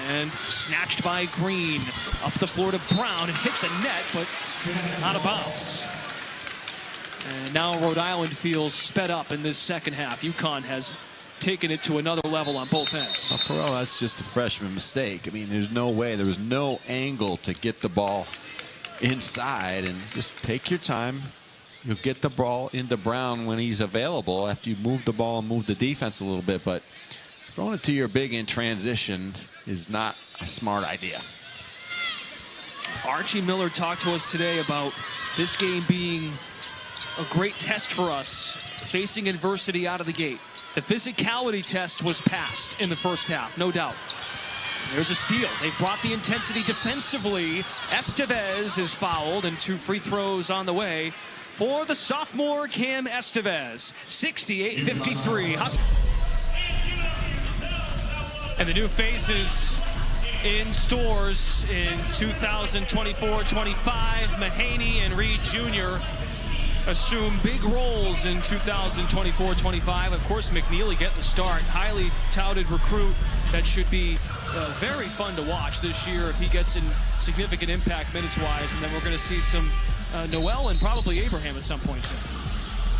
And snatched by Green. Up the floor to Brown and hit the net, but out of bounds. And now Rhode Island feels sped up in this second half. Uconn has taken it to another level on both ends. Well, for all that's just a freshman mistake. I mean, there's no way. There was no angle to get the ball inside, and just take your time. You'll get the ball into Brown when he's available after you move the ball and move the defense a little bit, but throwing it to your big in transition is not a smart idea. Archie Miller talked to us today about this game being a great test for us, facing adversity out of the gate. The physicality test was passed in the first half, no doubt. There's a steal. They've brought the intensity defensively. Estevez is fouled, and 2 free throws on the way for the sophomore Cam Estevez. 68-53. And the new faces in stores in 2024-25. Mahaney and Reed Jr. assume big roles in 2024-25. Of course, McNeely getting the start. Highly touted recruit that should be very fun to watch this year if he gets in significant impact minutes-wise. And then we're going to see some Noel and probably Abraham at some point too.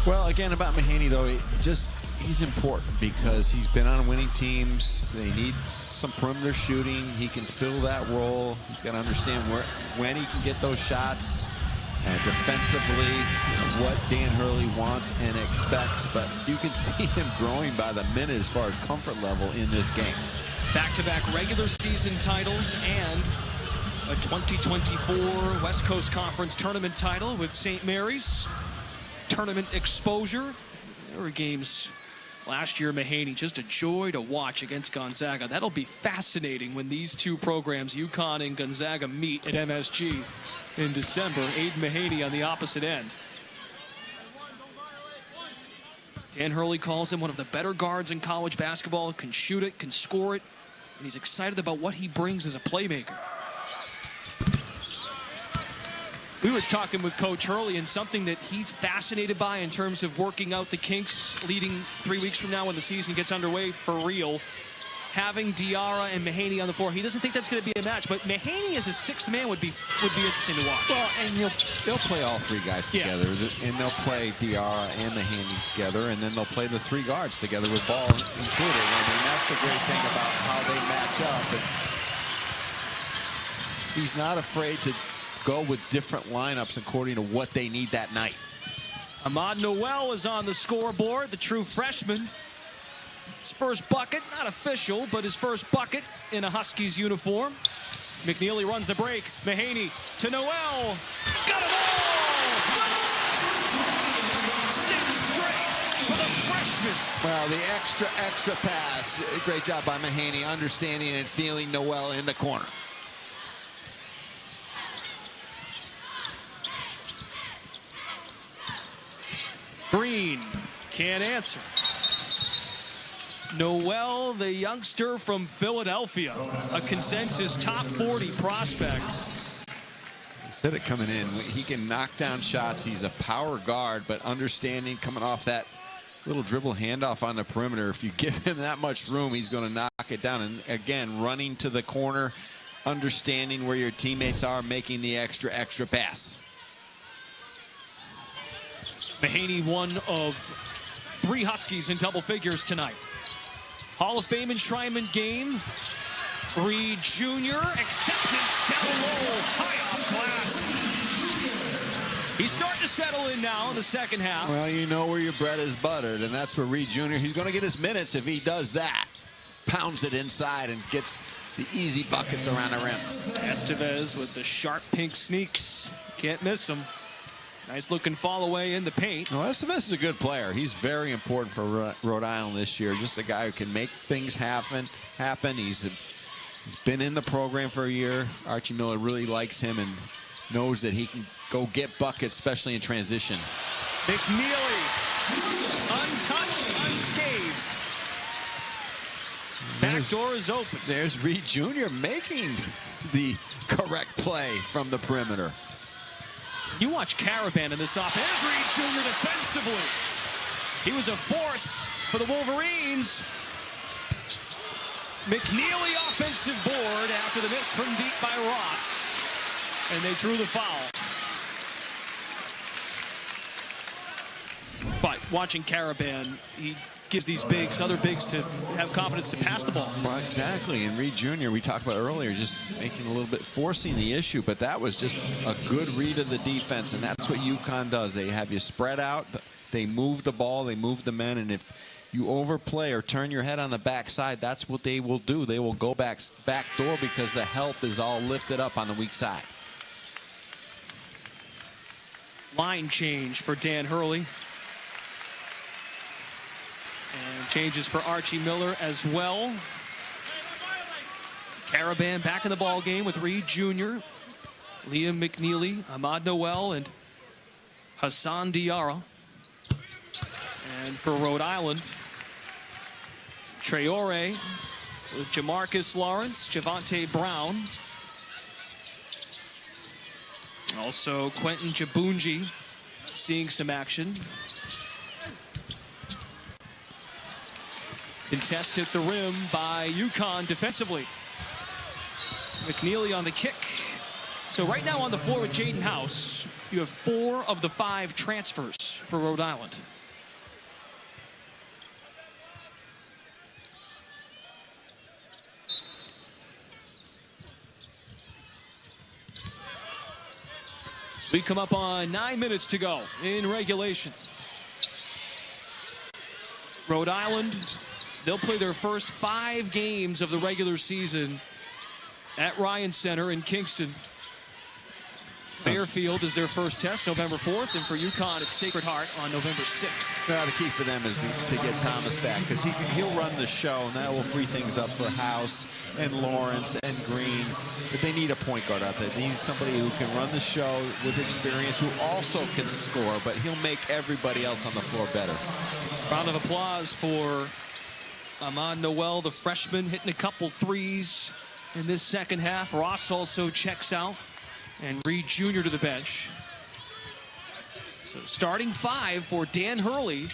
Well, again, about Mahaney, though, he's important because he's been on winning teams. They need some perimeter shooting. He can fill that role. He's got to understand when he can get those shots. Defensively, what Dan Hurley wants and expects, but you can see him growing by the minute as far as comfort level in this game. Back-to-back regular season titles and a 2024 West Coast Conference tournament title with St. Mary's. Tournament exposure. There were games last year. Mahaney, just a joy to watch against Gonzaga. That'll be fascinating when these two programs, Uconn and Gonzaga, meet at MSG in December. Aiden Mahaney on the opposite end. Dan Hurley calls him one of the better guards in college basketball. Can shoot it, can score it, and he's excited about what he brings as a playmaker. We were talking with Coach Hurley, and something that he's fascinated by in terms of working out the kinks leading 3 weeks from now when the season gets underway for real. Having Diarra and Mahaney on the floor, he doesn't think that's going to be a match, but Mahaney as a 6th man would be interesting to watch. Well, and they'll play all 3 guys together, and they'll play Diarra and Mahaney together, and then they'll play the 3 guards together with ball included. I mean, that's the great thing about how they match up. And he's not afraid to go with different lineups according to what they need that night. Ahmad Noel is on the scoreboard, the true freshman. His first bucket, not official, but his first bucket in a Huskies uniform. McNeely runs the break. Mahaney to Noel. Got it all! 6 straight for the freshman. Well, the extra pass. Great job by Mahaney, understanding and feeling Noel in the corner. Green can't answer. Noel, the youngster from Philadelphia, a consensus top 40 prospect. Said it coming in. He can knock down shots. He's a power guard, but understanding coming off that little dribble handoff on the perimeter. If you give him that much room, he's going to knock it down. And again, running to the corner, understanding where your teammates are, making the extra pass. Mahaney, one of 3 Huskies in double figures tonight. Hall of Fame enshrinement game. Reed Jr. acceptance down low, high up glass. He's starting to settle in now in the second half. Well, you know where your bread is buttered, and that's where Reed Jr. He's going to get his minutes if he does that. Pounds it inside and gets the easy buckets around the rim. Estevez with the sharp pink sneaks. Can't miss him. Nice looking fall away in the paint. Well, Estevez is a good player. He's very important for Rhode Island this year. Just a guy who can make things happen. He's been in the program for a year. Archie Miller really likes him and knows that he can go get buckets, especially in transition. McNeely, untouched, unscathed. Back door is open. There's Reed Jr. making the correct play from the perimeter. You watch Caravan in this offense. There's Reed Jr. defensively. He was a force for the Wolverines. McNeely offensive board after the miss from deep by Ross. And they drew the foul. But watching Caravan, he gives these bigs, other bigs, to have confidence to pass the ball. Well, exactly. And Reed Jr., we talked about earlier, just making a little bit, forcing the issue, but that was just a good read of the defense, and that's what Uconn does. They have you spread out, they move the ball, they move the men, and if you overplay or turn your head on the backside, that's what they will do. They will go back door because the help is all lifted up on the weak side. Line change for Dan Hurley. And changes for Archie Miller as well. Caravan back in the ball game with Reed Jr., Liam McNeely, Ahmad Noel, and Hassan Diarra. And for Rhode Island, Traore with Jamarcus Lawrence, Javante Brown. Also Quentin Jabunji seeing some action. Contested at the rim by Uconn defensively. McNeely on the kick. So right now on the floor with Jaden House, you have 4 of the 5 transfers for Rhode Island. We come up on 9 minutes to go in regulation. Rhode Island, they'll play their first 5 games of the regular season at Ryan Center in Kingston. Fairfield is their first test, November 4th, and for Uconn, it's Sacred Heart on November 6th. Well, the key for them is to get Thomas back, because he'll run the show, and that will free things up for House and Lawrence and Green. But they need a point guard out there. They need somebody who can run the show with experience, who also can score, but he'll make everybody else on the floor better. Round of applause for Ahmad Noel, the freshman, hitting a couple threes in this second half. Ross also checks out. And Reed Jr. to the bench. So starting 5 for Dan Hurley.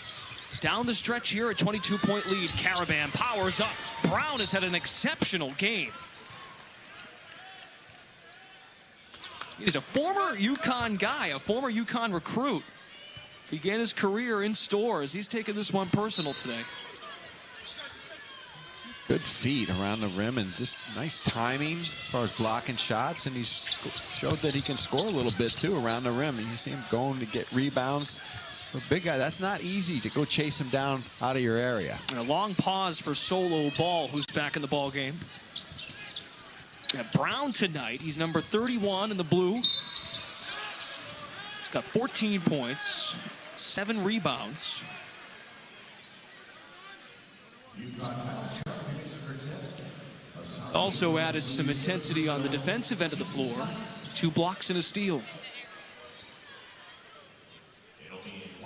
Down the stretch here, a 22-point lead. Caravan powers up. Brown has had an exceptional game. He's a former Uconn guy, a former Uconn recruit. Began his career in stores. He's taking this one personal today. Good feet around the rim and just nice timing as far as blocking shots, and he's showed that he can score a little bit too around the rim. And you see him going to get rebounds. For a big guy, that's not easy to go chase him down out of your area. And a long pause for Solo Ball, who's back in the ball game. Brown tonight, he's number 31 in the blue. He's got 14 points, 7 rebounds. Also added some intensity on the defensive end of the floor. 2 blocks and a steal.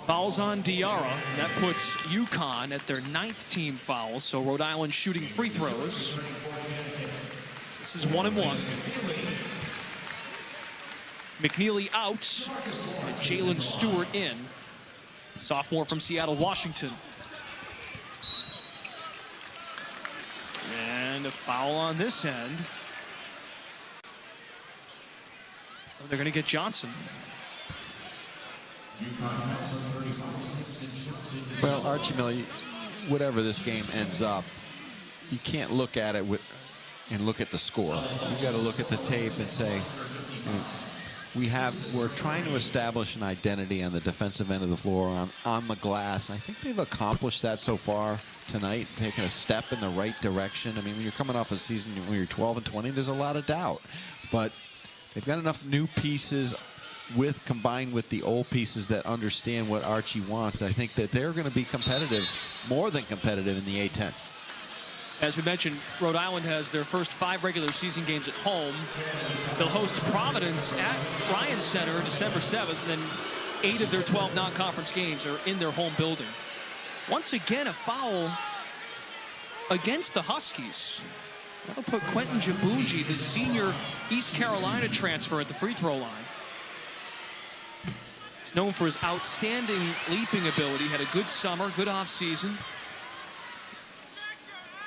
Fouls on Diarra. That puts Uconn at their 9th team foul. So Rhode Island shooting free throws. This is 1-1. McNeely out. And Jalen Stewart in. Sophomore from Seattle, Washington. And a foul on this end. They're going to get Johnson. Well, Archie Miller, whatever this game ends up, you can't look at it and look at the score. You got to look at the tape and say, you know, we're trying to establish an identity on the defensive end of the floor, on the glass. I think they've accomplished that so far tonight, taking a step in the right direction. I mean, when you're coming off a season when you're 12-20, there's a lot of doubt, but they've got enough new pieces combined with the old pieces that understand what Archie wants. I think that they're going to be competitive, more than competitive, in the A-10. As we mentioned, Rhode Island has their first 5 regular season games at home. They'll host Providence at Ryan Center December 7th, and then 8 of their 12 non-conference games are in their home building. Once again, a foul against the Huskies. That'll put Quentin Djibouji, the senior East Carolina transfer, at the free throw line. He's known for his outstanding leaping ability, had a good summer, good offseason.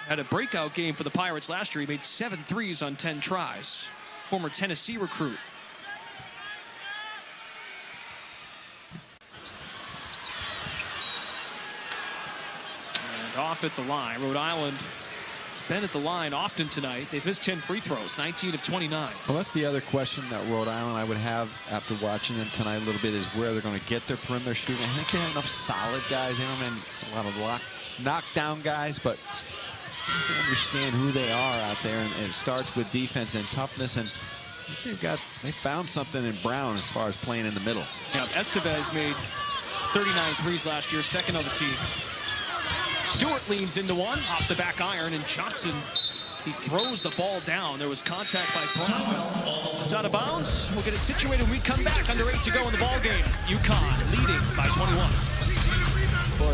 Had a breakout game for the Pirates last year. He made 7 threes on 10 tries. Former Tennessee recruit. And off at the line. Rhode Island has been at the line often tonight. They've missed 10 free throws, 19 of 29. Well, that's the other question that Rhode Island I would have after watching them tonight a little bit, is where they're going to get their perimeter shooting. I think they have enough solid guys in them and a lot of knockdown guys, but to understand who they are out there, and it starts with defense and toughness, and they found something in Brown as far as playing in the middle. Yeah, Estevez made 39 threes last year, second on the team. Stewart leans into one, off the back iron, and Johnson, he throws the ball down. There was contact by Brown. It's out of bounds. We'll get it situated when we come back. Under 8 to go in the ball game. Uconn leading by 21.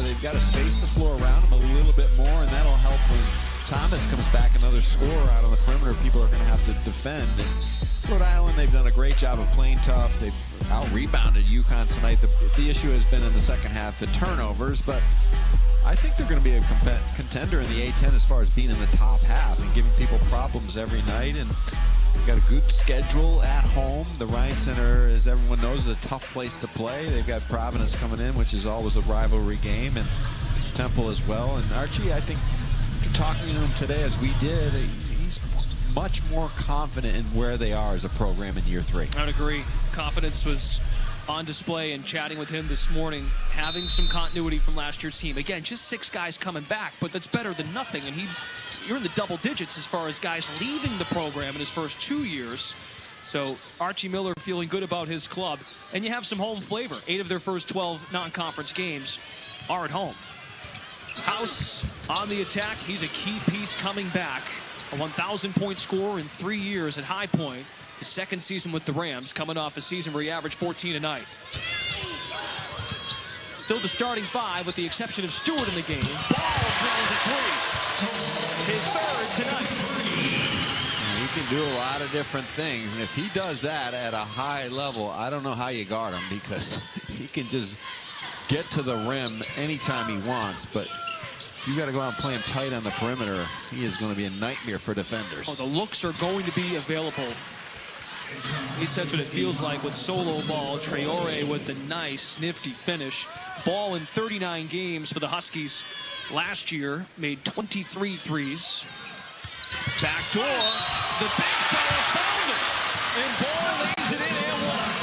They've got to space the floor around him a little bit more, and that'll help when Thomas comes back, another scorer out on the perimeter. People are going to have to defend. And Rhode Island, they've done a great job of playing tough. They've out-rebounded Uconn tonight. The issue has been in the second half, the turnovers, but I think they're going to be a contender in the A-10 as far as being in the top half and giving people problems every night. And got a good schedule at home. The Ryan Center, as everyone knows, is a tough place to play. They've got Providence coming in, which is always a rivalry game, and Temple as well. And Archie, I think, after talking to him today, as we did, he's much more confident in where they are as a program in year 3. I would agree. Confidence was on display, and chatting with him this morning, having some continuity from last year's team. Again, just 6 guys coming back, but that's better than nothing. And you're in the double digits as far as guys leaving the program in his first 2 years. So Archie Miller feeling good about his club. And you have some home flavor. 8 of their first 12 non-conference games are at home. House on the attack. He's a key piece coming back. A 1,000-point scorer in 3 years at High Point. His second season with the Rams, coming off a season where he averaged 14 a night. Still the starting 5 with the exception of Stewart in the game. Ball drills a 3. His third tonight. He can do a lot of different things, and if he does that at a high level, I don't know how you guard him, because he can just get to the rim anytime he wants. But you got to go out and play him tight on the perimeter. He is going to be a nightmare for defenders. Oh, the looks are going to be available. He says what it feels like with solo ball. Traore with the nice, nifty finish. Ball in 39 games for the Huskies last year. Made 23 threes. Back door. The big fella found it. And Ball lays it in and one.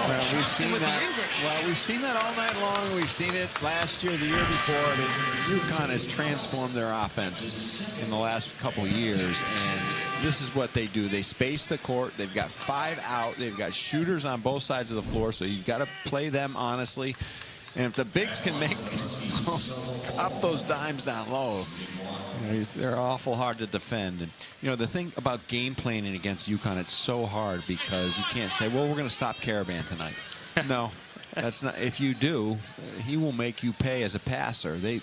Well, we've seen that all night long. We've seen it last year, the year before. I mean, Uconn has transformed their offense in the last couple years, and this is what they do. They space the court. They've got 5 out. They've got shooters on both sides of the floor, so you've got to play them honestly. And if the bigs can drop those dimes down low, they're awful hard to defend. And the thing about game planning against Uconn, it's so hard because you can't say, well, we're going to stop Caravan tonight. No, That's not. If you do, he will make you pay as a passer. They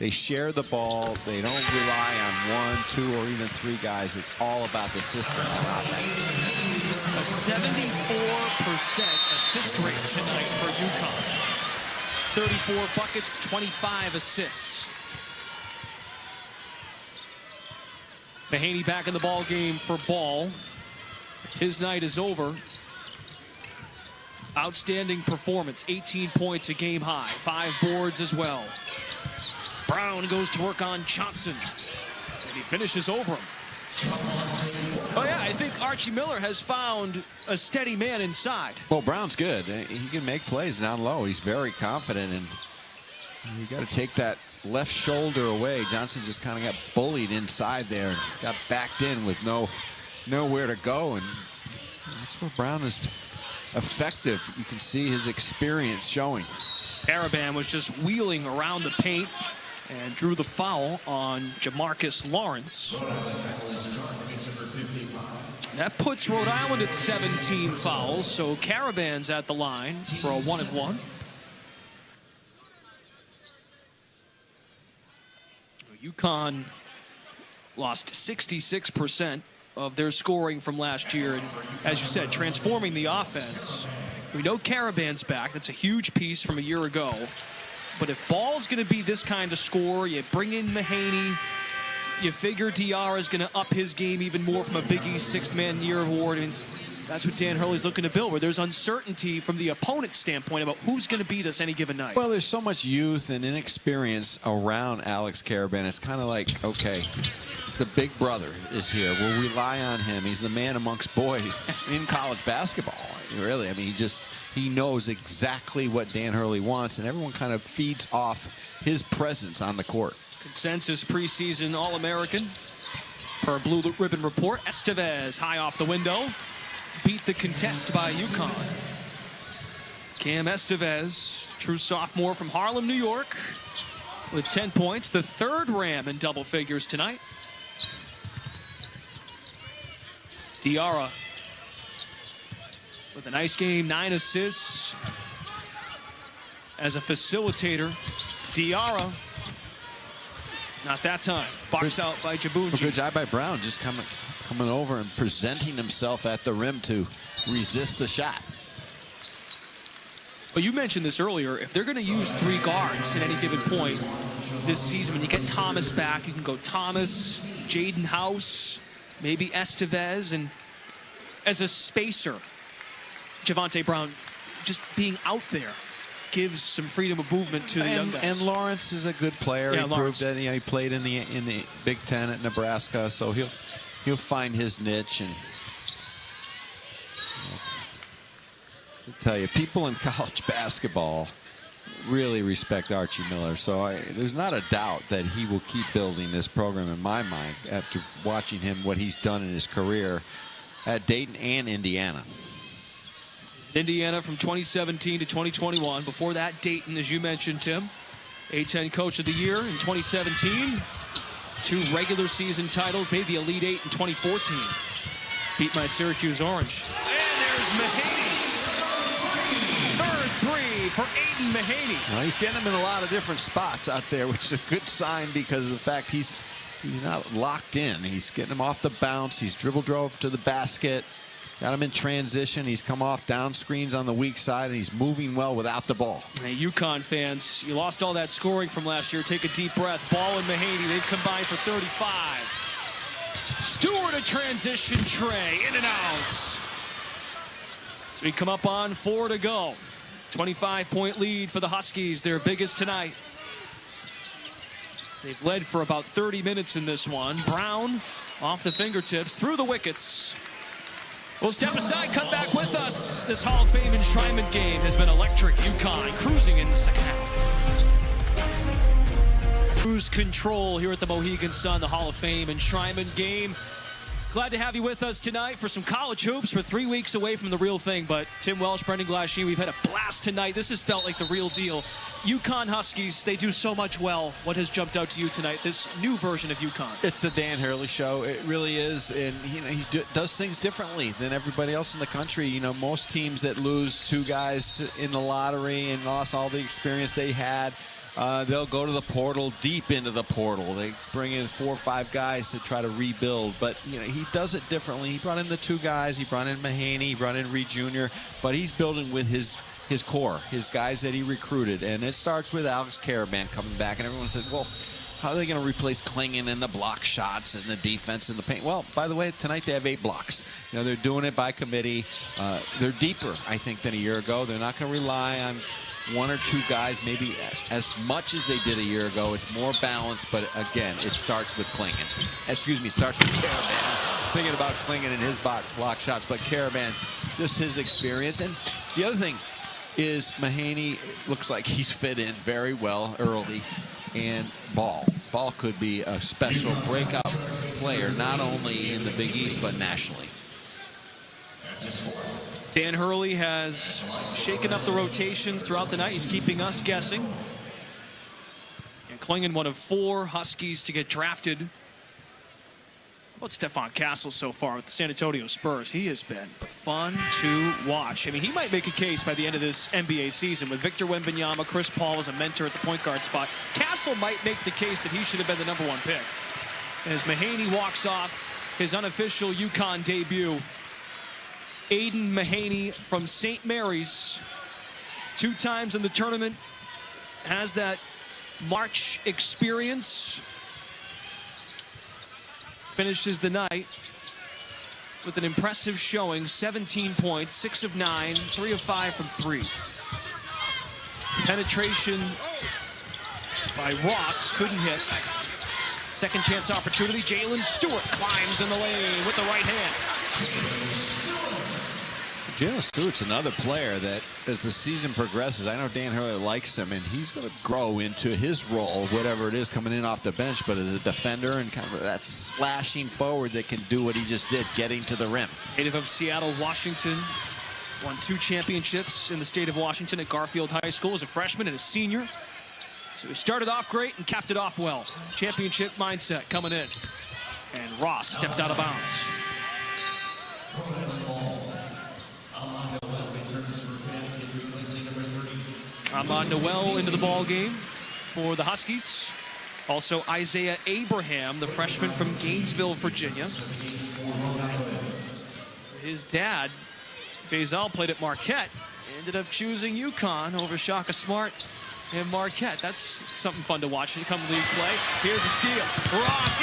share the ball. They don't rely on 1, 2, or even 3 guys. It's all about the system on offense. A 74% assist rate tonight for Uconn. 34 buckets, 25 assists. Mahaney back in the ball game for Ball. His night is over. Outstanding performance, 18 points, a game high, 5 boards as well. Brown goes to work on Johnson, and he finishes over him. Oh yeah, I think Archie Miller has found a steady man inside. Well, Brown's good. He can make plays down low. He's very confident, and you got to take that left shoulder away. Johnson just kind of got bullied inside there and got backed in with nowhere to go, and that's where Brown is effective. You can see his experience showing. Caravan was just wheeling around the paint and drew the foul on Jamarcus Lawrence. That puts Rhode Island at 17 fouls, so Caravan's at the line for a 1-and-1. Uconn lost 66% of their scoring from last year, and as you said, transforming the offense. We know Caravan's back. That's a huge piece from a year ago. But if Ball's going to be this kind of scorer, you bring in Mahaney, you figure Diarra is going to up his game even more from a Big East Sixth Man Year award, and that's what Dan Hurley's looking to build, where there's uncertainty from the opponent's standpoint about who's going to beat us any given night. Well, there's so much youth and inexperience around Alex Caravan. It's kind of like, okay, it's the big brother is here. We'll rely on him. He's the man amongst boys in college basketball. Really, I mean, he knows exactly what Dan Hurley wants, and everyone kind of feeds off his presence on the court. Consensus preseason All-American per Blue Ribbon Report. Estevez high off the window. Beat the contest by Uconn. Cam Estevez, true sophomore from Harlem, New York, with 10 points, the 3rd Ram in double figures tonight. Diarra with a nice game, 9 assists. As a facilitator, Diarra, not that time. Boxed out by Jabunji. Good job by Brown, just coming over and presenting himself at the rim to resist the shot. Well, you mentioned this earlier. If they're going to use 3 guards at any given point this season, when you get Thomas back, you can go Thomas, Jaden House, maybe Estevez, and as a spacer, Javonte Brown just being out there gives some freedom of movement to the young guys. And Lawrence is a good player. Yeah, he proved that, he played in the Big Ten at Nebraska, so he'll find his niche. And to tell you, people in college basketball really respect Archie Miller, so there's not a doubt that he will keep building this program in my mind after watching him, what he's done in his career at Dayton and Indiana. Indiana from 2017 to 2021. Before that, Dayton, as you mentioned, Tim, A-10 Coach of the Year in 2017. 2 regular season titles, made the Elite 8 in 2014. Beat my Syracuse Orange. And there's Mahaney. 3rd 3 for Aiden Mahaney. Well, he's getting him in a lot of different spots out there, which is a good sign because of the fact he's not locked in. He's getting him off the bounce. He's drove to the basket. Got him in transition. He's come off down screens on the weak side, and he's moving well without the ball. Hey, Uconn fans, you lost all that scoring from last year. Take a deep breath. Ball and Mahaney, they've combined for 35. Stewart a transition tray, in and out. So we come up on 4 to go. 25-point lead for the Huskies, their biggest tonight. They've led for about 30 minutes in this one. Brown off the fingertips, through the wickets. We'll step aside, come back with us. This Hall of Fame enshrinement game has been electric. Uconn cruising in the second half. Cruise control here at the Mohegan Sun, the Hall of Fame enshrinement game. Glad to have you with us tonight for some college hoops. We're 3 weeks away from the real thing, but Tim Welsh, Brendan Glasheen, we've had a blast tonight. This has felt like the real deal. Uconn Huskies, they do so much well. What has jumped out to you tonight, this new version of Uconn? It's the Dan Hurley show. It really is. And, he does things differently than everybody else in the country. Most teams that lose 2 guys in the lottery and lost all the experience they had, they'll go to the portal, deep into the portal. They bring in 4 or 5 guys to try to rebuild. But, he does it differently. He brought in the 2 guys. He brought in Mahaney. He brought in Reed Jr. But he's building with his core, his guys that he recruited. And it starts with Alex Caravan coming back. And everyone said, well, how are they going to replace Klingon in the block shots and the defense in the paint? Well, by the way, tonight they have 8 blocks. They're doing it by committee. They're deeper, I think, than a year ago. They're not going to rely on 1 or 2 guys, maybe as much as they did a year ago. It's more balanced, but again, it starts with Klingon. Excuse me, starts with Caravan. Thinking about Klingon and his block shots, but Caravan, just his experience. And the other thing is Mahaney looks like he's fit in very well early. And Ball could be a special breakout player, not only in the Big East, but nationally. Dan Hurley has shaken up the rotations throughout the night. He's keeping us guessing. And Klingon, one of 4 Huskies to get drafted. How about Stephon Castle so far with the San Antonio Spurs? He has been fun to watch. I mean, he might make a case by the end of this NBA season with Victor Wembanyama, Chris Paul as a mentor at the point guard spot. Castle might make the case that he should have been the #1 pick. As Mahaney walks off his unofficial Uconn debut, Aiden Mahaney from St. Mary's, 2 times in the tournament, has that March experience. Finishes the night with an impressive showing, 17 points, 6 of 9, 3 of 5 from 3. Penetration by Ross, couldn't hit. Second chance opportunity, Jalen Stewart climbs in the lane with the right hand. Jalen Stewart's another player that, as the season progresses, I know Dan Hurley likes him, and he's going to grow into his role, whatever it is, coming in off the bench, but as a defender and kind of that slashing forward that can do what he just did, getting to the rim. Native of Seattle, Washington, won 2 championships in the state of Washington at Garfield High School as a freshman and a senior. So he started off great and capped it off well. Championship mindset coming in. And Ross stepped out of bounds. Ahmad Noel into the ball game for the Huskies. Also Isaiah Abraham, the freshman from Gainesville, Virginia. His dad, Faisal, played at Marquette. Ended up choosing Uconn over Shaka Smart and Marquette. That's something fun to watch when you come to league play. Here's a steal. Ross.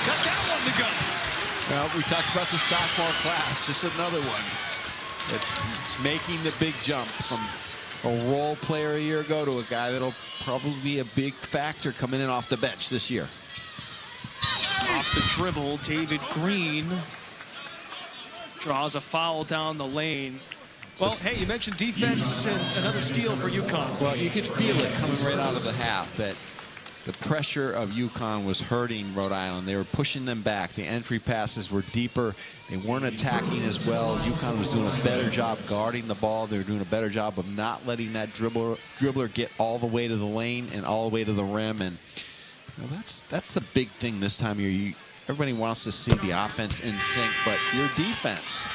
Got that one to go. Well, we talked about the sophomore class, just another one. Making the big jump from a role player a year ago to a guy that'll probably be a big factor coming in off the bench this year. Off the dribble, David Green draws a foul down the lane. Well, hey, you mentioned defense and another steal for Uconn. Well, you could feel it coming right out of the half that the pressure of Uconn was hurting Rhode Island. They were pushing them back. The entry passes were deeper. They weren't attacking as well. Uconn was doing a better job guarding the ball. They were doing a better job of not letting that dribbler get all the way to the lane and all the way to the rim. And that's the big thing this time of year. Everybody wants to see the offense in sync, but your defense,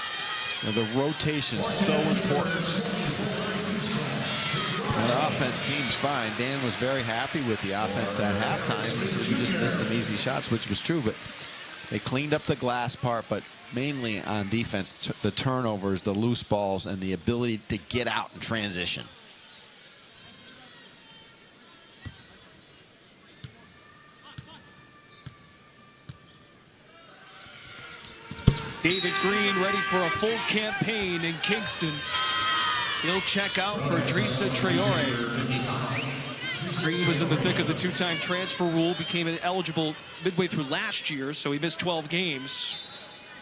the rotation is so important. And the offense seems fine. Dan was very happy with the offense at halftime. We just missed some easy shots, which was true, but they cleaned up the glass part, but mainly on defense, the turnovers, the loose balls, and the ability to get out and transition. David Green ready for a full campaign in Kingston. He'll check out for Drisa Traore. Green was in the thick of the 2-time transfer rule, became eligible midway through last year, so he missed 12 games.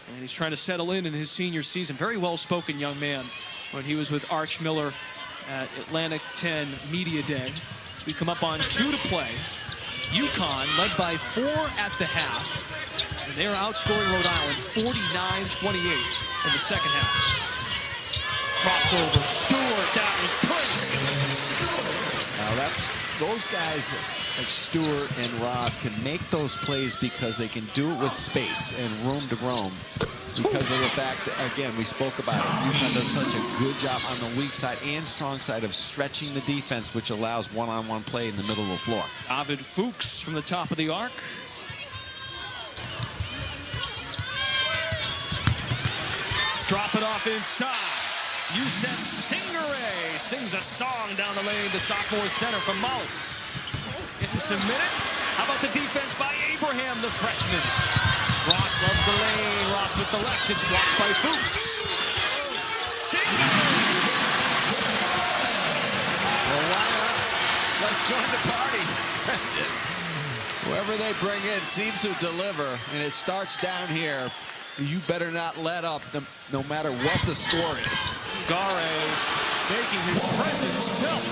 And he's trying to settle in his senior season. Very well-spoken young man when he was with Arch Miller at Atlantic 10 Media Day. So we come up on 2 to play. Uconn led by 4 at the half, and they're outscoring Rhode Island 49-28 in the second half. Crossover, Stewart, that was perfect. Now those guys like Stewart and Ross can make those plays because they can do it with space and room to roam. Because of the fact that, again, we spoke about it, Uconn does such a good job on the weak side and strong side of stretching the defense, which allows one-on-one play in the middle of the floor. Ovid Fuchs from the top of the arc. Drop it off inside. Youssef Singare sings a song down the lane to sophomore center from Molly. Getting some minutes. How about the defense by Abraham, the freshman? Ross loves the lane. Ross with the left. It's blocked by Fuchs. Singare! Well, why not? Let's join the party. Whoever they bring in seems to deliver, and it starts down here. You better not let up, no matter what the score is. Gare making his presence felt.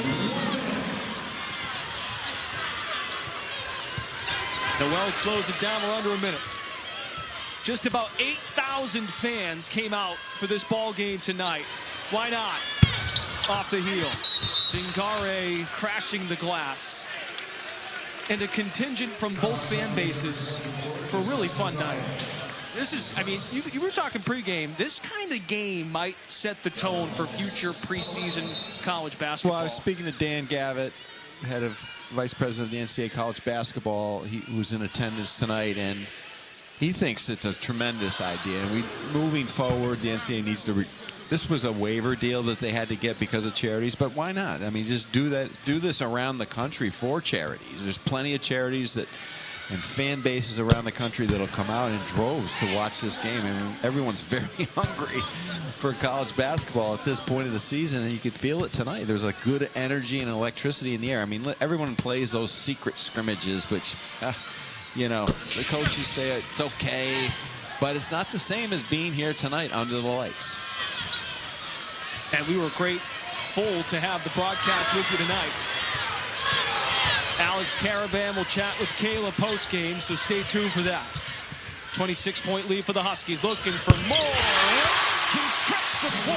Noel slows it down. We're under a minute. Just about 8,000 fans came out for this ball game tonight. Why not? Off the heel. Singare crashing the glass. And a contingent from both fan bases for a really fun night. This is, I mean, you were talking pregame. This kind of game might set the tone for future preseason college basketball. Well, I was speaking to Dan Gavitt, head of vice president of the NCAA college basketball. He was in attendance tonight, and he thinks it's a tremendous idea. And moving forward, the NCAA needs to. This was a waiver deal that they had to get because of charities, but why not? I mean, just do that. Do this around the country for charities. There's plenty of charities that. And fan bases around the country that'll come out in droves to watch this game. And everyone's very hungry for college basketball at this point of the season, and you could feel it tonight. There's a good energy and electricity in the air. I mean, everyone plays those secret scrimmages, which, you know, the coaches say it's okay, but it's not the same as being here tonight under the lights. And we were grateful to have the broadcast with you tonight. Alex Caravan will chat with Kayla post-game, so stay tuned for that. 26-point lead for the Huskies, looking for more. Ross can stretch the floor.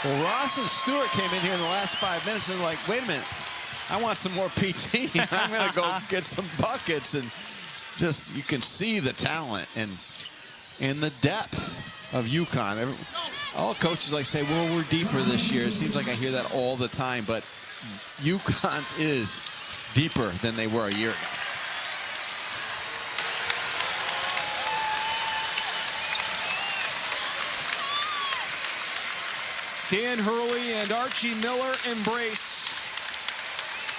Well, Ross and Stewart came in here in the last 5 minutes and like, wait a minute, I want some more PT. I'm going to go get some buckets. And just, you can see the talent and the depth of Uconn. All coaches like say, well, we're deeper this year. It seems like I hear that all the time, but Uconn is deeper than they were a year ago. Dan Hurley and Archie Miller embrace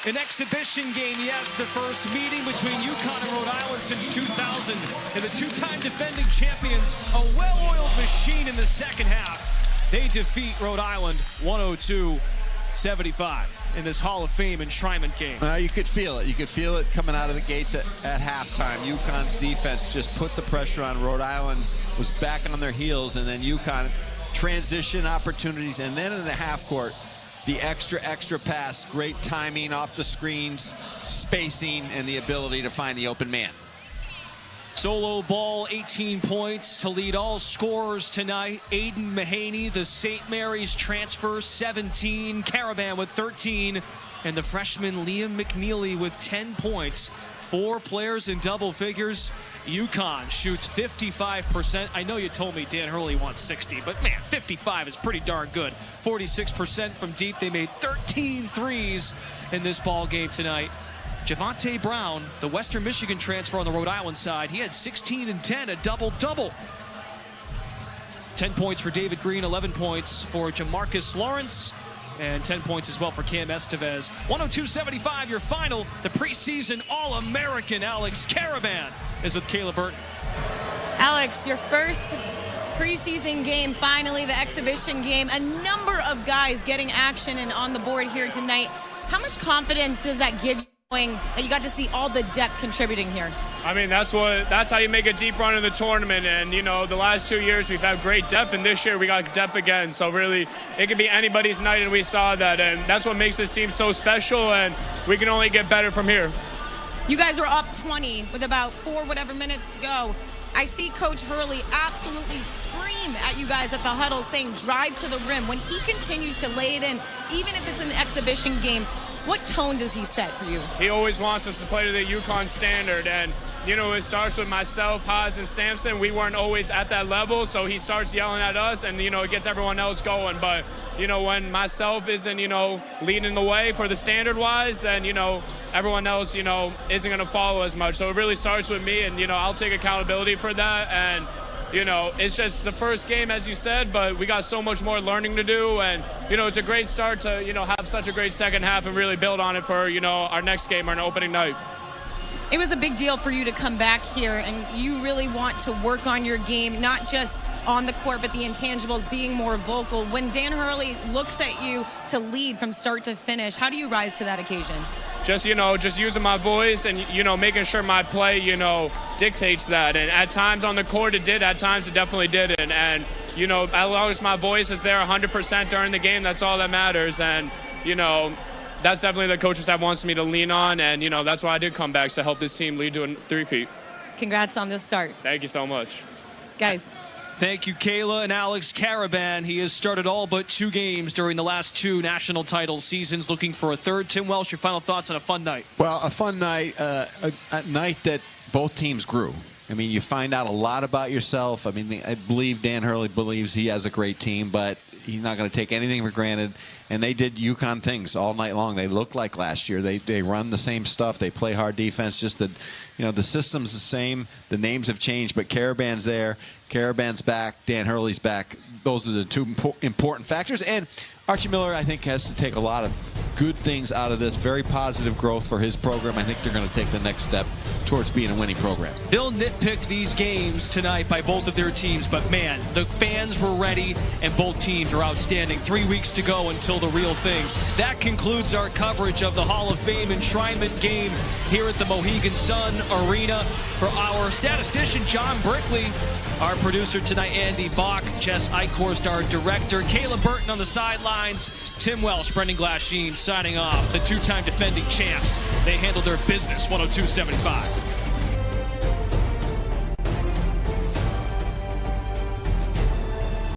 an exhibition game. Yes, the first meeting between Uconn and Rhode Island since 2000. And the two-time defending champions, a well-oiled machine in the second half. They defeat Rhode Island 102-75 in this Hall of Fame enshrinement game. You could feel it. You could feel it coming out of the gates at halftime. Uconn's defense just put the pressure on. Rhode Island was back on their heels, and then Uconn transition opportunities, and then in the half court, the extra pass, great timing off the screens, spacing, and the ability to find the open man. Solo ball, 18 points to lead all scorers tonight. Aiden Mahaney, the St. Mary's transfer, 17. Caravan with 13. And the freshman Liam McNeely with 10 points. 4 players in double figures. Uconn shoots 55%. I know you told me Dan Hurley wants 60, but man, 55 is pretty darn good. 46% from deep. They made 13 threes in this ball game tonight. Javonte Brown, the Western Michigan transfer on the Rhode Island side, he had 16 and 10, a double-double. 10 points for David Green, 11 points for Jamarcus Lawrence, and 10 points as well for Cam Estevez. 102-75, your final. The preseason All-American Alex Caravan is with Kayla Burton. Alex, your first preseason game, finally the exhibition game. A number of guys getting action and on the board here tonight. How much confidence does that give you, knowing that you got to see all the depth contributing here? I mean, that's how you make a deep run in the tournament. And, you know, the last 2 years we've had great depth, and this year we got depth again. So really, it could be anybody's night, and we saw that. And that's what makes this team so special, and we can only get better from here. You guys are up 20 with about 4 whatever minutes to go. I see Coach Hurley absolutely scream at you guys at the huddle saying drive to the rim. When he continues to lay it in, even if it's an exhibition game, what tone does he set for you? He always wants us to play to the Uconn standard, and you know, it starts with myself, Haas, and Samson. We weren't always at that level, so he starts yelling at us, and, you know, it gets everyone else going. But, you know, when myself isn't, you know, leading the way for the standard-wise, then, you know, everyone else, you know, isn't going to follow as much. So it really starts with me, and, you know, I'll take accountability for that. And, you know, it's just the first game, as you said, but we got so much more learning to do. And, you know, it's a great start to, you know, have such a great second half and really build on it for, you know, our next game, our opening night. It was a big deal for you to come back here, and you really want to work on your game, not just on the court, but the intangibles, being more vocal. When Dan Hurley looks at you to lead from start to finish, how do you rise to that occasion? Just, you know, just using my voice and, you know, making sure my play, you know, dictates that. And at times on the court it did, at times it definitely didn't. And, you know, as long as my voice is there 100% during the game, that's all that matters. And, you know, that's definitely the coaching staff wants me to lean on, and, you know, that's why I did come back, to help this team lead to a three-peat. Congrats on this start. Thank you so much. Guys. Thank you, Kayla and Alex Caravan. He has started all but 2 games during the last 2 national title seasons, looking for a third. Tim Welsh, your final thoughts on a fun night? Well, a fun night, a night that both teams grew. I mean, you find out a lot about yourself. I mean, I believe Dan Hurley believes he has a great team, but he's not going to take anything for granted. And they did Uconn things all night long. They look like last year. They run the same stuff. They play hard defense. Just that, you know, the system's the same. The names have changed, but Caravan's there. Caravan's back. Dan Hurley's back. Those are the 2 important factors. And Archie Miller, I think, has to take a lot of good things out of this. Very positive growth for his program. I think they're going to take the next step towards being a winning program. They'll nitpick these games tonight by both of their teams, but man, the fans were ready and both teams are outstanding. 3 weeks to go until the real thing. That concludes our coverage of the Hall of Fame enshrinement game here at the Mohegan Sun Arena. For our statistician, John Brickley, our producer tonight, Andy Bach, Jess Eichhorst, our director, Kayla Burton on the sidelines, Tim Welsh, Brendan Glasheen signing off. The 2-time defending champs. They handled their business, 102-75.